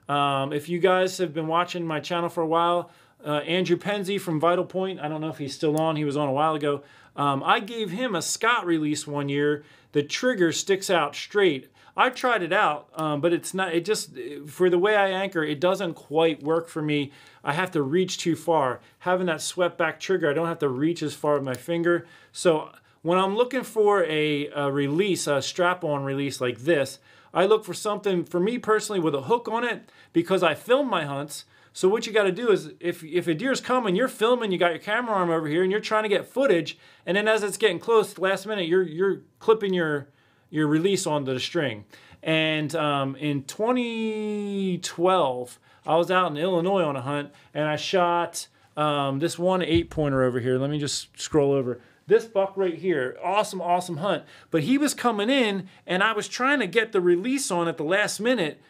If you guys have been watching my channel for a while, Andrew Penzie from Vital Point, I don't know if he's still on, he was on a while ago, I gave him a Scott release one year. The trigger sticks out straight. I tried it out, but it's not, it just, for the way I anchor, it doesn't quite work for me. I have to reach too far. Having that swept back trigger, I don't have to reach as far with my finger. So when I'm looking for a release, a strap-on release like this, I look for something, for me personally, with a hook on it, because I film my hunts. So what you got to do is, if a deer's coming, you're filming, you got your camera arm over here, and you're trying to get footage, and then as it's getting close, last minute, you're clipping your release onto the string. And in 2012, I was out in Illinois on a hunt, and I shot this one 8-pointer over here. Let me just scroll over. This buck right here, awesome, awesome hunt. But he was coming in, and I was trying to get the release on at the last minute.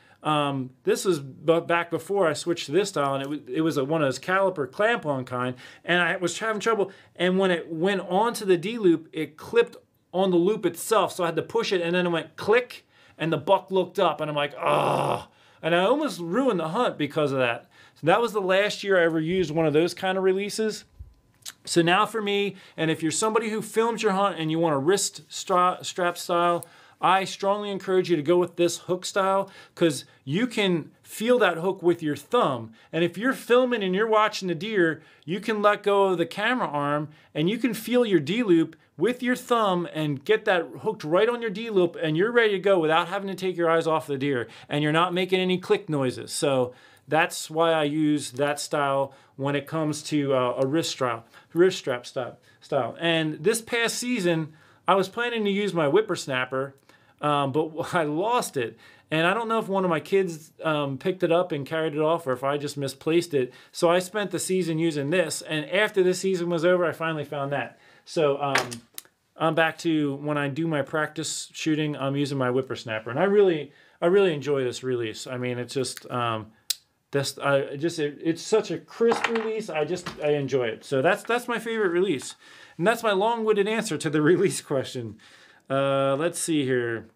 This was back before I switched to this style, and it was one of those caliper clamp-on kind, and I was having trouble. And when it went onto the D-loop, it clipped on the loop itself, so I had to push it, and then it went click, and the buck looked up, and I'm like, oh. And I almost ruined the hunt because of that. So that was the last year I ever used one of those kind of releases. So now for me, and if you're somebody who films your hunt and you want a wrist strap style, I strongly encourage you to go with this hook style, because you can feel that hook with your thumb. And if you're filming and you're watching the deer, you can let go of the camera arm and you can feel your D-loop with your thumb and get that hooked right on your D-loop, and you're ready to go without having to take your eyes off the deer, and you're not making any click noises. So that's why I use that style when it comes to a wrist strap style. And this past season, I was planning to use my whippersnapper, but I lost it. And I don't know if one of my kids picked it up and carried it off, or if I just misplaced it. So I spent the season using this, and after the season was over, I finally found that. So I'm back to when I do my practice shooting, I'm using my whippersnapper, and I really enjoy this release. I mean, it's just it's such a crisp release. I enjoy it. So that's my favorite release, and that's my long-winded answer to the release question. Let's see here.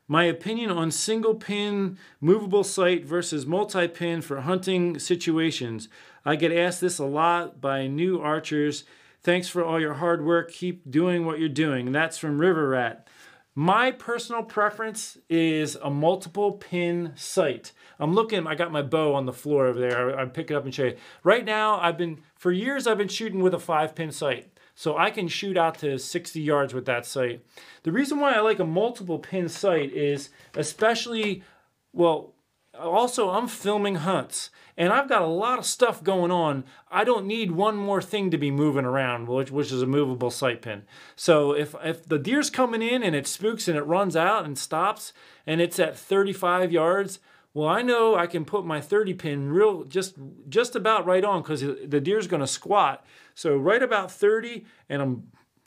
My opinion on single pin movable sight versus multi-pin for hunting situations. I get asked this a lot by new archers. Thanks for all your hard work. Keep doing what you're doing. And that's from River Rat. My personal preference is a multiple pin sight. I'm looking, I got my bow on the floor over there. I pick it up and show you. Right now, for years, I've been shooting with a 5-pin sight. So I can shoot out to 60 yards with that sight. The reason why I like a multiple pin sight is especially, well, also I'm filming hunts. And I've got a lot of stuff going on. I don't need one more thing to be moving around, which is a movable sight pin. So if the deer's coming in and it spooks and it runs out and stops and it's at 35 yards, well, I know I can put my 30 pin just about right on because the deer's going to squat. So right about 30 and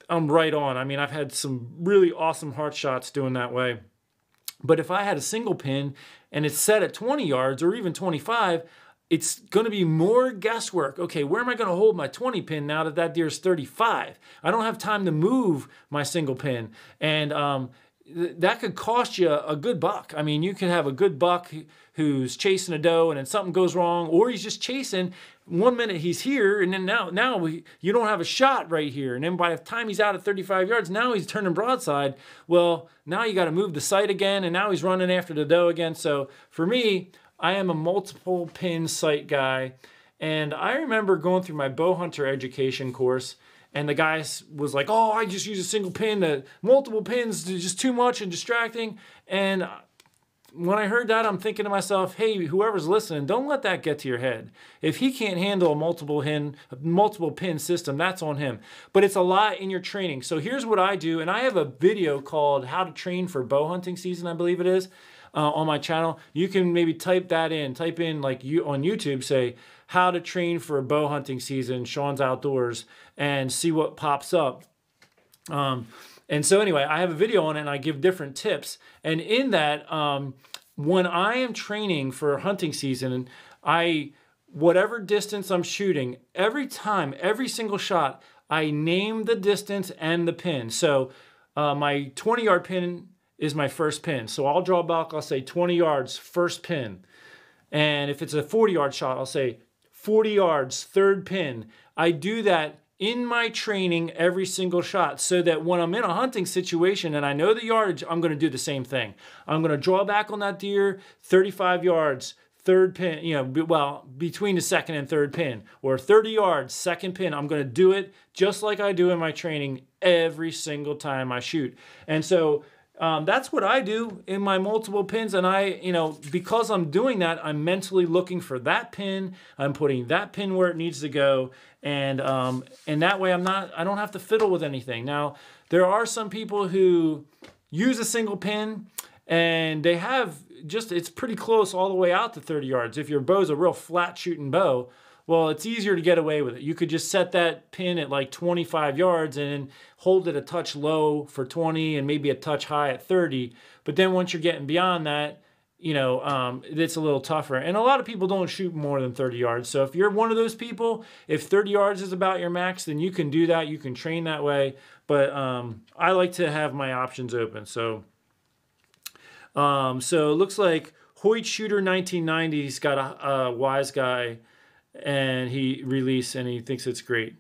I'm right on. I mean, I've had some really awesome heart shots doing that way. But if I had a single pin and it's set at 20 yards or even 25, it's going to be more guesswork. Okay, where am I going to hold my 20 pin now that deer's 35? I don't have time to move my single pin. And that could cost you a good buck. I mean, you can have a good buck who's chasing a doe and then something goes wrong, or he's just chasing. One minute he's here, and then now you don't have a shot right here. And then by the time he's out at 35 yards, now he's turning broadside. Well, now you got to move the sight again, and now he's running after the doe again. So for me, I am a multiple pin sight guy. And I remember going through my bow hunter education course, and the guy was like, oh, I just use a single pin. The multiple pins is just too much and distracting. And when I heard that, I'm thinking to myself, hey, whoever's listening, don't let that get to your head. If he can't handle a multiple pin system, that's on him. But it's a lot in your training. So here's what I do. And I have a video called How to Train for Bow Hunting Season, I believe it is, on my channel. You can maybe type in like you on YouTube, say, how to train for a bow hunting season, Sean's Outdoors, and see what pops up. And so anyway, I have a video on it and I give different tips. And in that, when I am training for hunting season, whatever distance I'm shooting, every single shot, I name the distance and the pin. So my 20-yard pin is my first pin. So I'll draw back, I'll say 20 yards, first pin. And if it's a 40-yard shot, I'll say 40 yards, third pin. I do that in my training every single shot so that when I'm in a hunting situation and I know the yardage, I'm going to do the same thing. I'm going to draw back on that deer, 35 yards, third pin, between the second and third pin, or 30 yards, second pin. I'm going to do it just like I do in my training every single time I shoot. And so that's what I do in my multiple pins. And because I'm doing that, I'm mentally looking for that pin. I'm putting that pin where it needs to go. And that way I don't have to fiddle with anything. Now, there are some people who use a single pin and they have it's pretty close all the way out to 30 yards. If your bow's a real flat shooting bow, well, it's easier to get away with it. You could just set that pin at like 25 yards and hold it a touch low for 20 and maybe a touch high at 30. But then once you're getting beyond that, it's a little tougher. And a lot of people don't shoot more than 30 yards. So if you're one of those people, if 30 yards is about your max, then you can do that. You can train that way. But I like to have my options open. So it looks like Hoyt Shooter 1990's got a Wise Guy, and he released and he thinks it's great.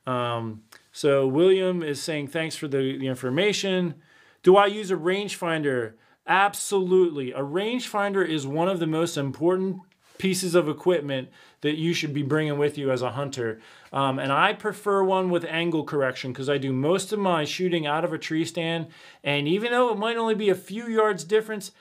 So William is saying, thanks for the information. Do I use a rangefinder? Absolutely. A rangefinder is one of the most important pieces of equipment that you should be bringing with you as a hunter. And I prefer one with angle correction because I do most of my shooting out of a tree stand. And even though it might only be a few yards difference,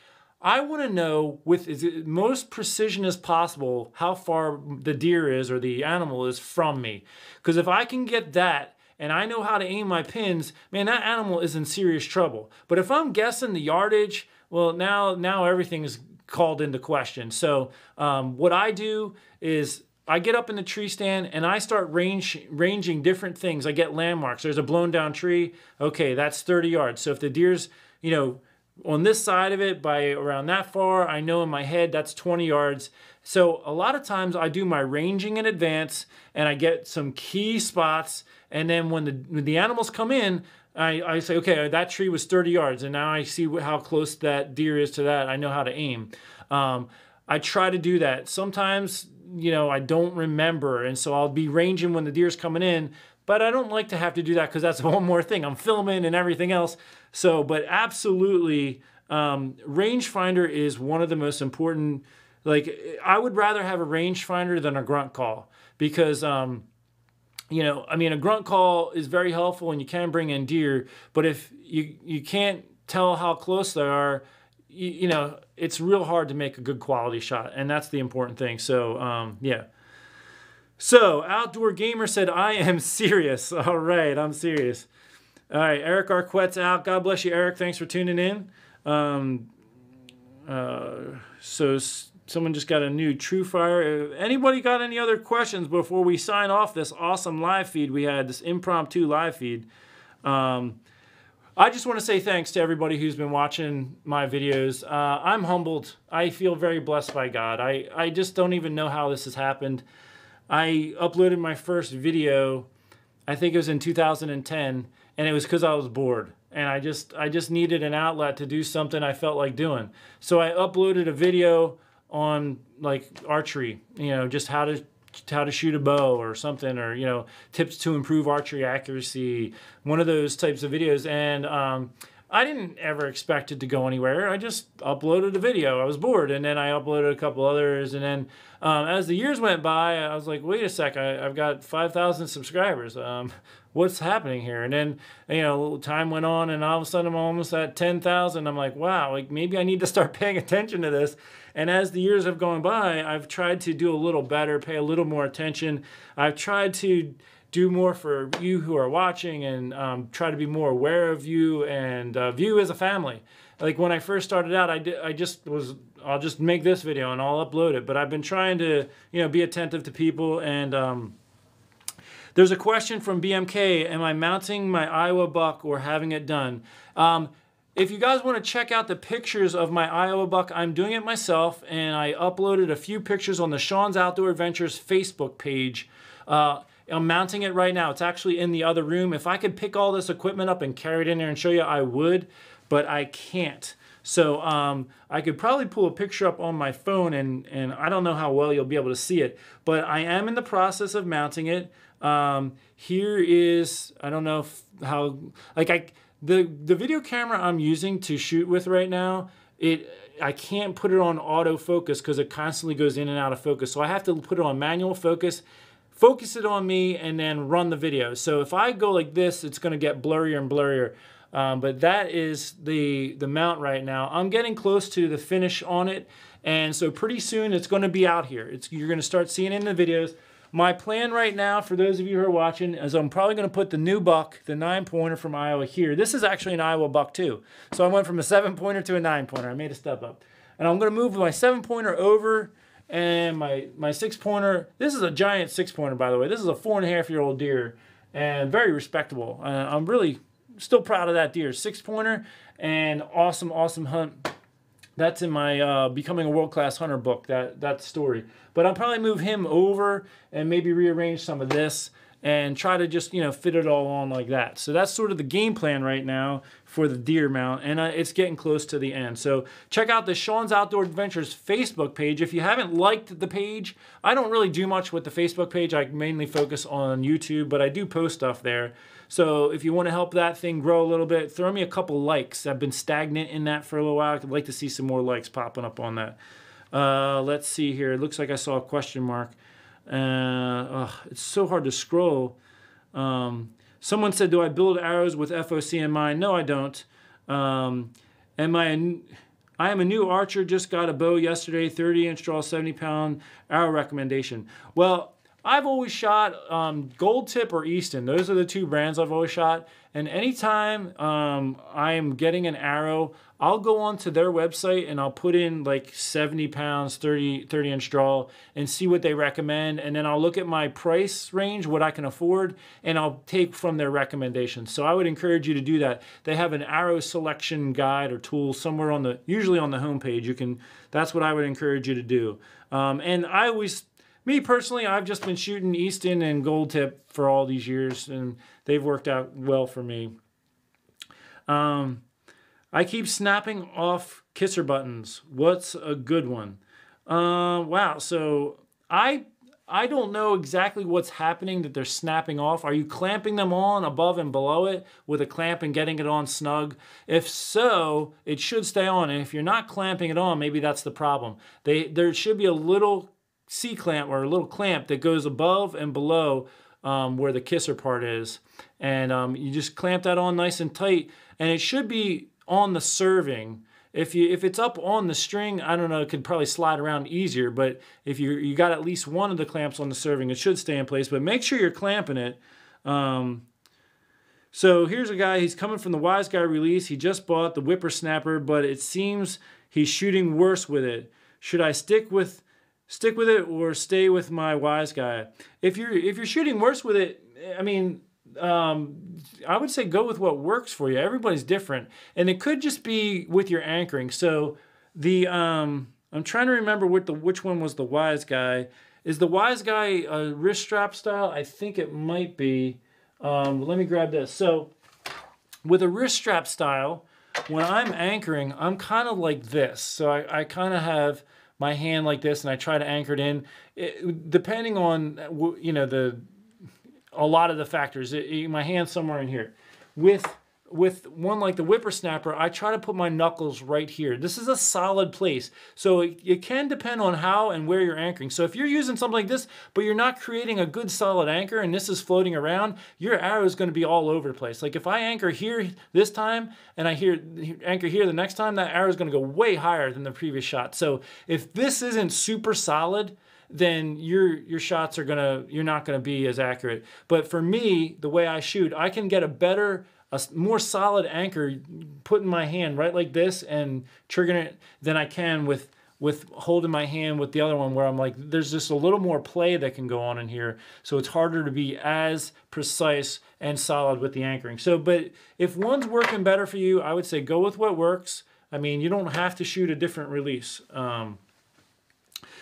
I want to know with as most precision as possible how far the deer is or the animal is from me. Because if I can get that and I know how to aim my pins, man, that animal is in serious trouble. But if I'm guessing the yardage, well, now everything is called into question. So what I do is I get up in the tree stand and I start ranging different things. I get landmarks. There's a blown down tree. Okay, that's 30 yards. So if the deer's, on this side of it by around that far, I know in my head that's 20 yards. So a lot of times I do my ranging in advance and I get some key spots. And then when the animals come in, I say, okay, that tree was 30 yards. And now I see how close that deer is to that. I know how to aim. I try to do that. Sometimes you know, I don't remember. And so I'll be ranging when the deer's coming in, but I don't like to have to do that because that's one more thing. I'm filming and everything else. So, but absolutely, rangefinder is one of the most important. Like, I would rather have a rangefinder than a grunt call because, you know, I mean, a grunt call is very helpful and you can bring in deer, but if you can't tell how close they are, you know, it's real hard to make a good quality shot, and that's the important thing. So, yeah. So, Outdoor Gamer said, I am serious. All right, I'm serious. All right, Eric Arquette's out. God bless you, Eric. Thanks for tuning in. So someone just got a new TrueFire. Anybody got any other questions before we sign off this awesome live feed we had, this impromptu live feed? I just want to say thanks to everybody who's been watching my videos. I'm humbled. I feel very blessed by God. I just don't even know how this has happened. I uploaded my first video, I think it was in 2010, and it was because I was bored. And I just needed an outlet to do something I felt like doing. So I uploaded a video on like archery, you know, just how to shoot a bow or something, or, you know, tips to improve archery accuracy, one of those types of videos. And I didn't ever expect it to go anywhere. I just uploaded a video. I was bored, and then I uploaded a couple others, and then as the years went by, I was like, wait a sec, I've got 5,000 subscribers. What's happening here? And then, you know, time went on, and all of a sudden I'm almost at 10,000. I'm like, wow, like maybe I need to start paying attention to this. And as the years have gone by, I've tried to do a little better, pay a little more attention. I've tried to do more for you who are watching, and try to be more aware of you and view as a family. Like when I first started out, I'll just make this video and I'll upload it. But I've been trying to, you know, be attentive to people. And there's a question from BMK, am I mounting my Iowa buck or having it done? If you guys want to check out the pictures of my Iowa buck, I'm doing it myself, and I uploaded a few pictures on the Sean's Outdoor Adventures Facebook page. I'm mounting it right now. It's actually in the other room. If I could pick all this equipment up and carry it in there and show you, I would, but I can't. So I could probably pull a picture up on my phone, and I don't know how well you'll be able to see it, but I am in the process of mounting it. Here is, I don't know how, like the video camera I'm using to shoot with right now, I can't put it on autofocus because it constantly goes in and out of focus. So I have to put it on manual focus it on me, and then run the video. So if I go like this, it's going to get blurrier and blurrier. But that is the mount right now. I'm getting close to the finish on it, and so pretty soon it's going to be out here. You're going to start seeing it in the videos. My plan right now, for those of you who are watching, is I'm probably going to put the new buck, the 9-pointer from Iowa here. This is actually an Iowa buck too. So I went from a 7-pointer to a 9-pointer. I made a step up. And I'm going to move my 7-pointer over, and my 6-pointer. This is a giant 6-pointer, by the way. This is a 4.5-year-old deer, and very respectable. I'm really still proud of that deer. 6-pointer, and awesome, awesome hunt. That's in my Becoming a World-Class Hunter book, that story. But I'll probably move him over and maybe rearrange some of this and try to just, you know, fit it all on like that. So that's sort of the game plan right now for the deer mount, and it's getting close to the end. So check out the Sean's Outdoor Adventures Facebook page. If you haven't liked the page, I don't really do much with the Facebook page. I mainly focus on YouTube, but I do post stuff there. So if you want to help that thing grow a little bit, throw me a couple likes. I've been stagnant in that for a little while. I'd like to see some more likes popping up on that. Let's see here. It looks like I saw a question mark. It's so hard to scroll. Someone said, do I build arrows with FOC in mind? No, I don't. I am a new archer, just got a bow yesterday, 30-inch draw, 70-pound arrow recommendation. Well, I've always shot Gold Tip or Easton. Those are the two brands I've always shot. And anytime I am getting an arrow, I'll go onto their website and I'll put in like 70 pounds, 30-inch draw, and see what they recommend. And then I'll look at my price range, what I can afford, and I'll take from their recommendations. So I would encourage you to do that. They have an arrow selection guide or tool somewhere usually on the homepage. That's what I would encourage you to do. And me personally, I've just been shooting Easton and Gold Tip for all these years, and they've worked out well for me. I keep snapping off kisser buttons. What's a good one? Wow, so I don't know exactly what's happening that they're snapping off. Are you clamping them on above and below it with a clamp and getting it on snug? If so, it should stay on. And if you're not clamping it on, maybe that's the problem. There should be a little C-clamp or a little clamp that goes above and below where the kisser part is. And you just clamp that on nice and tight. And it should be on the serving. If it's up on the string, I don't know, it could probably slide around easier, but if you got at least one of the clamps on the serving, it should stay in place, but make sure you're clamping it. So here's a guy, he's coming from the Wise Guy release. He just bought the Whippersnapper, but it seems he's shooting worse with it. Should I stick with it or stay with my Wise Guy? If you're shooting worse with it, I mean, I would say go with what works for you. Everybody's different, and it could just be with your anchoring. So the I'm trying to remember which one was the Wise Guy. Is the Wise Guy a wrist strap style? I think it might be. Let me grab this. So with a wrist strap style, when I'm anchoring, I'm kind of like this. So I kind of have my hand like this, and I try to anchor it in. Depending on a lot of the factors. My hand's somewhere in here. With one like the Whippersnapper, I try to put my knuckles right here. This is a solid place. So it can depend on how and where you're anchoring. So if you're using something like this, but you're not creating a good solid anchor and this is floating around, your arrow is going to be all over the place. Like if I anchor here this time and I anchor here the next time, that arrow is going to go way higher than the previous shot. So if this isn't super solid, then your shots you're not gonna be as accurate. But for me, the way I shoot, I can get a more solid anchor putting my hand right like this and triggering it than I can with holding my hand with the other one, where I'm like, there's just a little more play that can go on in here. So it's harder to be as precise and solid with the anchoring. So, but if one's working better for you, I would say go with what works. I mean, you don't have to shoot a different release.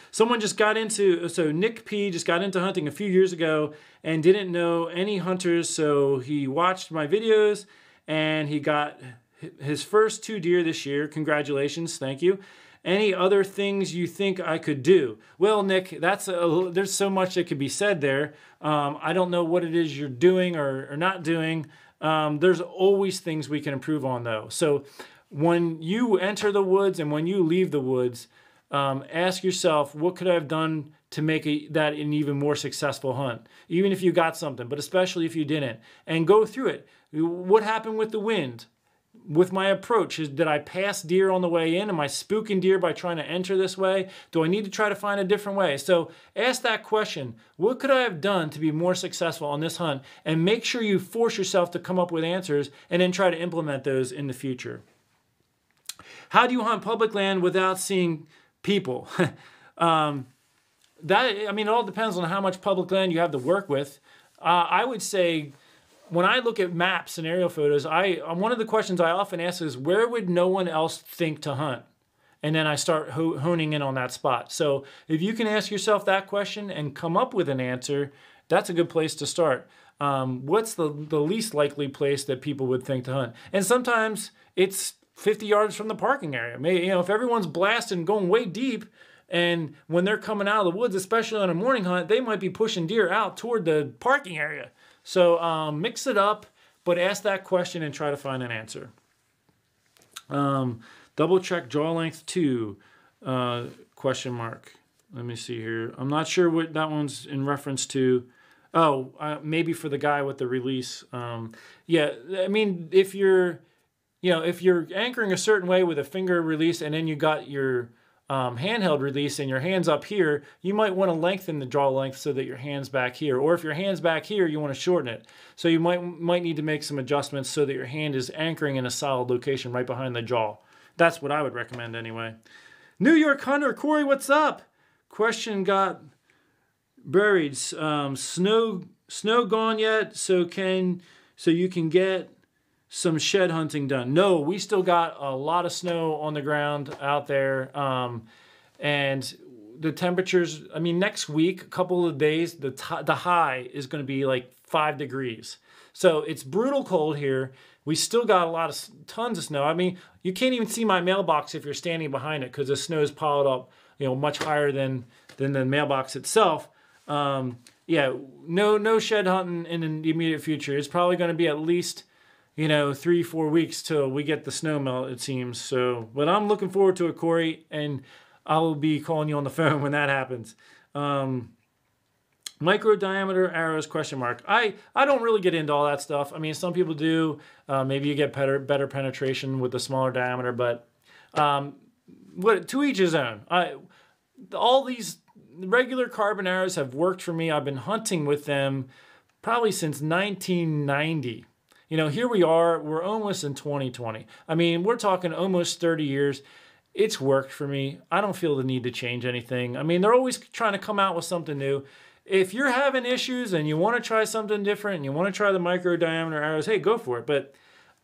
Someone just got into, so Nick P just got into hunting a few years ago and didn't know any hunters, so he watched my videos and he got his first 2 deer this year. Congratulations, thank you. Any other things you think I could do? Well, Nick, there's so much that could be said there. I don't know what it is you're doing or not doing. There's always things we can improve on though. So when you enter the woods and when you leave the woods, ask yourself, what could I have done to make that an even more successful hunt? Even if you got something, but especially if you didn't. And go through it. What happened with the wind? With my approach, did I pass deer on the way in? Am I spooking deer by trying to enter this way? Do I need to try to find a different way? So ask that question. What could I have done to be more successful on this hunt? And make sure you force yourself to come up with answers and then try to implement those in the future. How do you hunt public land without seeing people? It all depends on how much public land you have to work with. I would say when I look at maps and aerial photos, one of the questions I often ask is, where would no one else think to hunt? And then I start honing in on that spot. So if you can ask yourself that question and come up with an answer, that's a good place to start. What's the least likely place that people would think to hunt? And sometimes it's 50 yards from the parking area. Maybe, if everyone's blasting going way deep, and when they're coming out of the woods, especially on a morning hunt, they might be pushing deer out toward the parking area. So mix it up, but ask that question and try to find an answer. Double check jaw length 2, question mark. Let me see here. I'm not sure what that one's in reference to. Maybe for the guy with the release. Yeah, I mean, if you're anchoring a certain way with a finger release and then you got your handheld release and your hand's up here, you might want to lengthen the draw length so that your hand's back here. Or if your hand's back here, you want to shorten it. So you might need to make some adjustments so that your hand is anchoring in a solid location right behind the jaw. That's what I would recommend anyway. New York Hunter, Corey, what's up? Question got buried. Snow gone yet? So you can get some shed hunting done? No, we still got a lot of snow on the ground out there. And the temperatures, next week, a couple of days, the high is going to be like 5 degrees. So it's brutal cold here. We still got tons of snow. You can't even see my mailbox if you're standing behind it because the snow's piled up, much higher than than the mailbox itself. Yeah, no shed hunting in the immediate future. It's probably going to be at least, 3-4 weeks till we get the snow melt, it seems. So, but I'm looking forward to it, Corey, and I'll be calling you on the phone when that happens. Micro diameter arrows, ? I don't really get into all that stuff. I mean, some people do. Maybe you get better penetration with the smaller diameter, but to each his own. All these regular carbon arrows have worked for me. I've been hunting with them probably since 1990. Here we are. We're almost in 2020. I mean, we're talking almost 30 years. It's worked for me. I don't feel the need to change anything. I mean, they're always trying to come out with something new. If you're having issues and you want to try something different and you want to try the micro diameter arrows, hey, go for it. But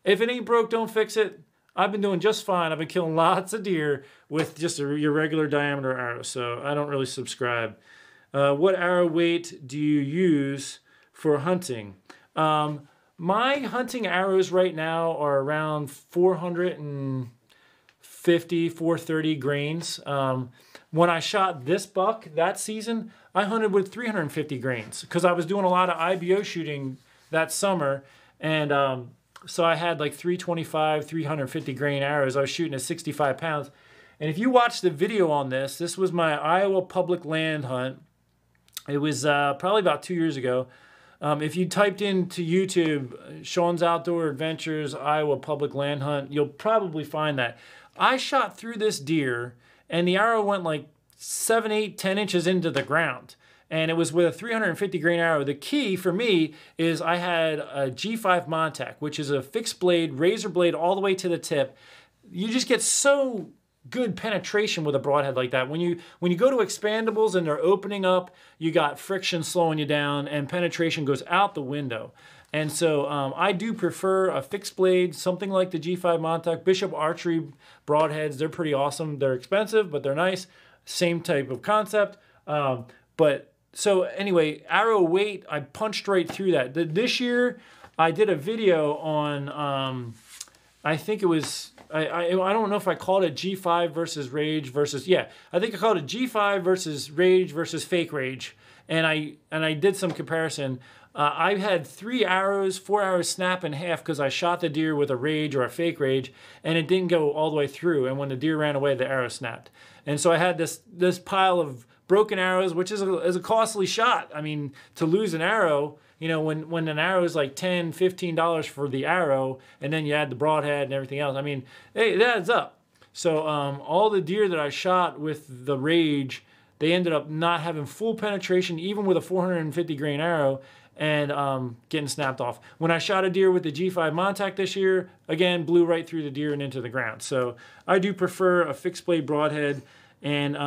if it ain't broke, don't fix it. I've been doing just fine. I've been killing lots of deer with just your regular diameter arrow, so I don't really subscribe. What arrow weight do you use for hunting? My hunting arrows right now are around 450, 430 grains. When I shot this buck that season, I hunted with 350 grains because I was doing a lot of IBO shooting that summer, and so I had like 325, 350 grain arrows. I was shooting at 65 pounds. And if you watch the video on this was my Iowa public land hunt. It was probably about 2 years ago. If you typed into YouTube, Sean's Outdoor Adventures, Iowa public land hunt, you'll probably find that. I shot through this deer and the arrow went like 7, 8, 10 inches into the ground. And it was with a 350 grain arrow. The key for me is I had a G5 Montec, which is a fixed blade, razor blade all the way to the tip. You just get so good penetration with a broadhead like that. When you go to expandables and they're opening up, you got friction slowing you down and penetration goes out the window. And so I do prefer a fixed blade, something like the G5 Montec. Bishop Archery broadheads, they're pretty awesome. They're expensive, but they're nice. Same type of concept. So anyway, arrow weight, I punched right through that. This year, I did a video on, I think it was, I don't know if I called it G5 versus Rage versus, yeah, I think I called it G5 versus Rage versus Fake Rage. And I did some comparison. I had 4 arrows snap in half because I shot the deer with a Rage or a Fake Rage, and it didn't go all the way through. And when the deer ran away, the arrow snapped. And so I had this pile of broken arrows, which is a costly shot. I mean, to lose an arrow, when an arrow is like $10, $15 for the arrow, and then you add the broadhead and everything else, I mean, hey, it adds up. So all the deer that I shot with the Rage, they ended up not having full penetration, even with a 450 grain arrow, and getting snapped off. When I shot a deer with the G5 Montec this year, again, blew right through the deer and into the ground. So I do prefer a fixed blade broadhead, and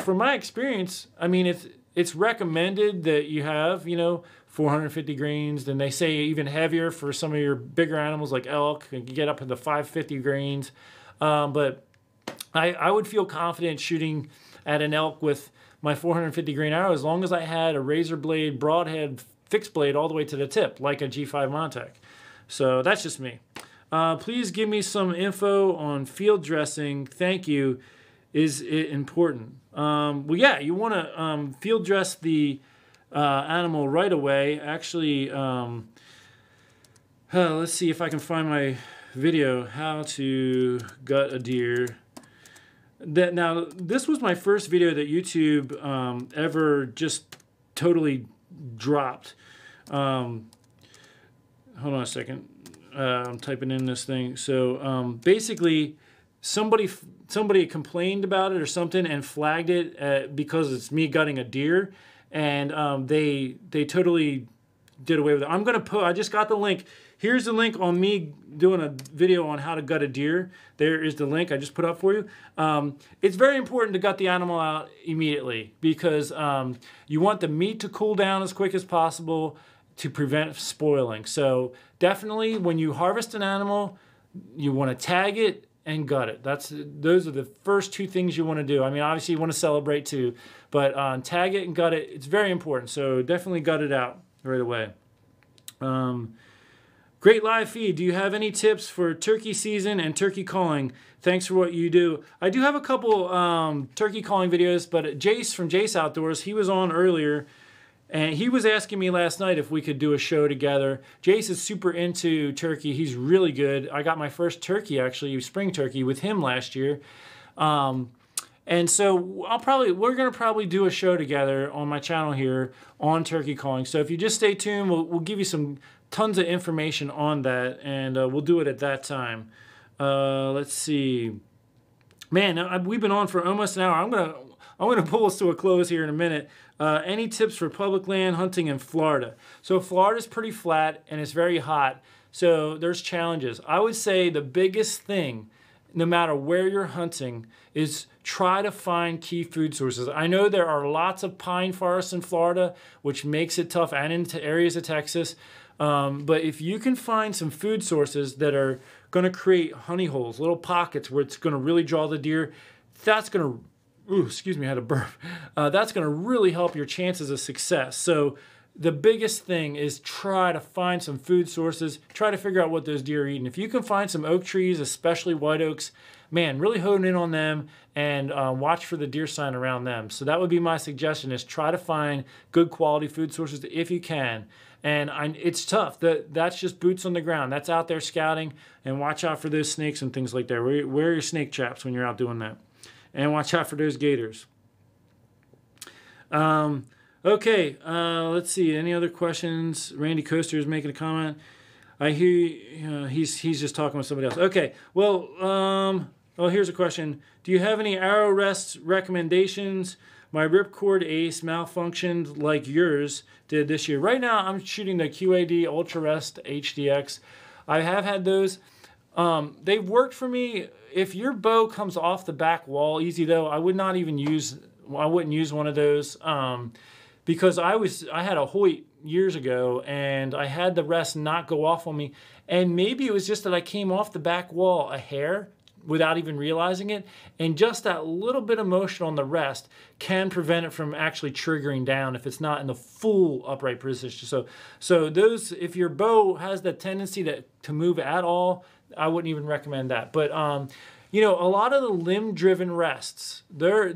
from my experience, I mean, it's recommended that you have, 450 grains. Then they say even heavier for some of your bigger animals like elk. You can get up into 550 grains. But I would feel confident shooting at an elk with my 450 grain arrow as long as I had a razor blade broadhead fixed blade all the way to the tip, like a G5 Montec. So that's just me. Please give me some info on field dressing. Thank you. Is it important? Well, yeah, you want to field dress the animal right away. Actually, let's see if I can find my video, how to gut a deer. Now, this was my first video that YouTube ever just totally dropped. Hold on a second. I'm typing in this thing. So basically, somebody complained about it or something and flagged it because it's me gutting a deer, and they totally did away with it. I'm gonna put. I just got the link. Here's the link on me doing a video on how to gut a deer. There is the link I just put up for you. It's very important to gut the animal out immediately because you want the meat to cool down as quick as possible to prevent spoiling. So definitely when you harvest an animal, you want to tag it and gut it. Those are the first two things you want to do. I mean, obviously you want to celebrate too, but tag it and gut it, it's very important. So definitely gut it out right away. Great live feed. Do you have any tips for turkey season and turkey calling? Thanks for what you do. I do have a couple turkey calling videos, but Jace from Jace Outdoors, he was on earlier, and he was asking me last night if we could do a show together. Jace is super into turkey. He's really good. I got my first turkey, actually, spring turkey, with him last year. And so we're going to probably do a show together on my channel here on turkey calling. So if you just stay tuned, we'll give you some tons of information on that, and we'll do it at that time. Let's see. Man, we've been on for almost an hour. I'm gonna pull us to a close here in a minute. Any tips for public land hunting in Florida? So Florida's pretty flat and it's very hot, so there's challenges. I would say the biggest thing, no matter where you're hunting, is try to find key food sources. I know there are lots of pine forests in Florida, which makes it tough, and into areas of Texas. But if you can find some food sources that are going to create honey holes, little pockets where it's going to really draw the deer, that's going to, excuse me, I had a burp. That's going to really help your chances of success. So the biggest thing is try to find some food sources, try to figure out what those deer are eating. If you can find some oak trees, especially white oaks, man, really hone in on them and watch for the deer sign around them. So that would be my suggestion, is try to find good quality food sources if you can. And it's tough. That's just boots on the ground. That's out there scouting, and watch out for those snakes and things like that. Wear your snake traps when you're out doing that. And watch out for those gators. Okay, let's see. Any other questions? Randy Coaster is making a comment. I hear he's just talking with somebody else. Okay, well, here's a question. Do you have any arrow rest recommendations? My ripcord ace malfunctioned like yours did this year. Right now, I'm shooting the QAD Ultra Rest HDX. I have had those. They've worked for me. If your bow comes off the back wall easy, though, I wouldn't use one of those because I had a Hoyt years ago, and I had the rest not go off on me. And maybe it was just that I came off the back wall a hair without even realizing it, and just that little bit of motion on the rest can prevent it from actually triggering down if it's not in the full upright position. So those, if your bow has the tendency to move at all, I wouldn't even recommend that. But you know, a lot of the limb-driven rests, they're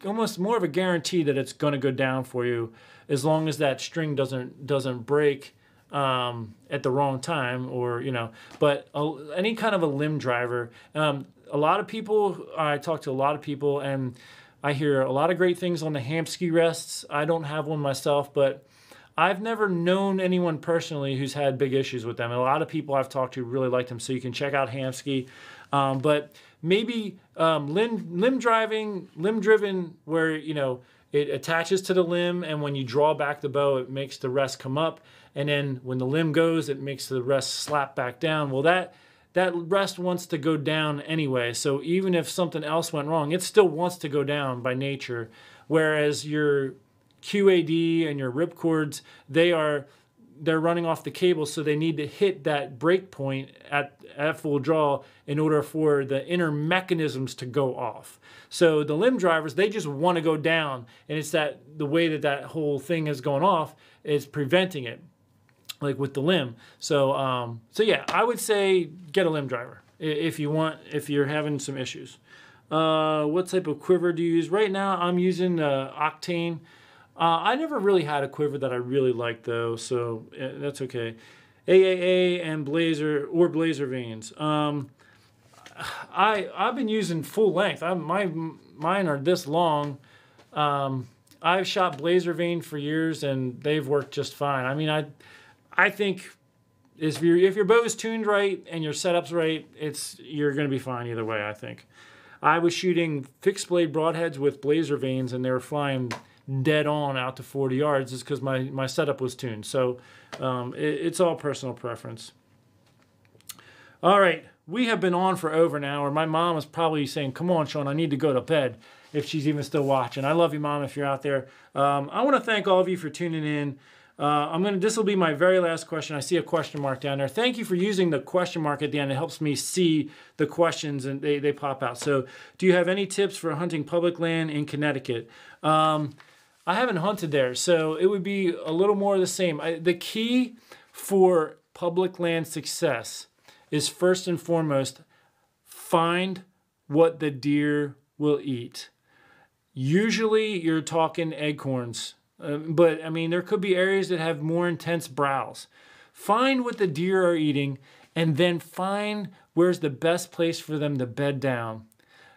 almost more of a guarantee that it's going to go down for you, as long as that string doesn't break at the wrong time, or but any kind of a limb driver. A lot of people, I talk to a lot of people, and I hear a lot of great things on the Hamsky rests. I don't have one myself, but I've never known anyone personally who's had big issues with them. And a lot of people I've talked to really like them, so you can check out Hamsky. But maybe limb driven, where it attaches to the limb, and when you draw back the bow, it makes the rest come up. And then when the limb goes, it makes the rest slap back down. Well, that rest wants to go down anyway. So even if something else went wrong, it still wants to go down by nature. Whereas your QAD and your ripcords, they're running off the cable, so they need to hit that break point at full draw in order for the inner mechanisms to go off. So the limb drivers, they just want to go down, and it's the way that whole thing is going off is preventing it, like with the limb. So yeah, I would say get a limb driver if you're having some issues. What type of quiver do you use? Right now, I'm using Octane. I never really had a quiver that I really liked, though, so that's okay. AAA and Blazer vanes. I've been using full length. Mine are this long. I've shot Blazer vane for years, and they've worked just fine. I mean, I think if your bow is tuned right and your setup's right, you're going to be fine either way, I think. I was shooting fixed blade broadheads with Blazer vanes, and they were flying dead on out to 40 yards, is because my setup was tuned. So it's all personal preference. All right, we have been on for over an hour. My mom is probably saying, come on, Sean, I need to go to bed, if she's even still watching. I love you, Mom, if you're out there. I want to thank all of you for tuning in. This will be my very last question. I see a question mark down there. Thank you for using the question mark at the end. It helps me see the questions, and they pop out. So, do you have any tips for hunting public land in Connecticut? I haven't hunted there, so it would be a little more of the same. The key for public land success is first and foremost, find what the deer will eat. Usually you're talking acorns, but I mean, there could be areas that have more intense browse. Find what the deer are eating and then find where's the best place for them to bed down.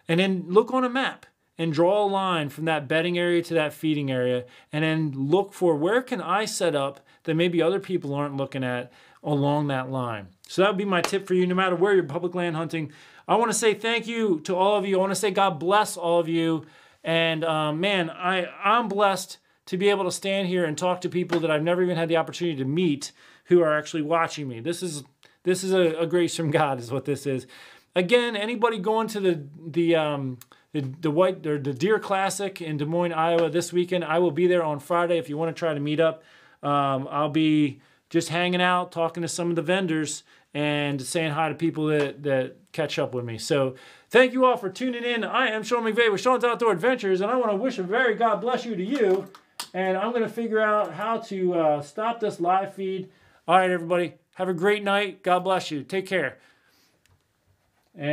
And then look on a map and draw a line from that bedding area to that feeding area, and then look for where can I set up that maybe other people aren't looking at along that line. So that would be my tip for you, no matter where you're public land hunting. I want to say thank you to all of you. I want to say God bless all of you. And man, I'm blessed to be able to stand here and talk to people that I've never even had the opportunity to meet who are actually watching me. This is a grace from God is what this is. Again, anybody going to the Deer Classic in Des Moines, Iowa this weekend, I will be there on Friday if you want to try to meet up. I'll be just hanging out, talking to some of the vendors, and saying hi to people that catch up with me. So thank you all for tuning in. I am Sean McVeigh with Sean's Outdoor Adventures, and I want to wish a very God bless you to you. And I'm going to figure out how to stop this live feed. All right, everybody. Have a great night. God bless you. Take care. And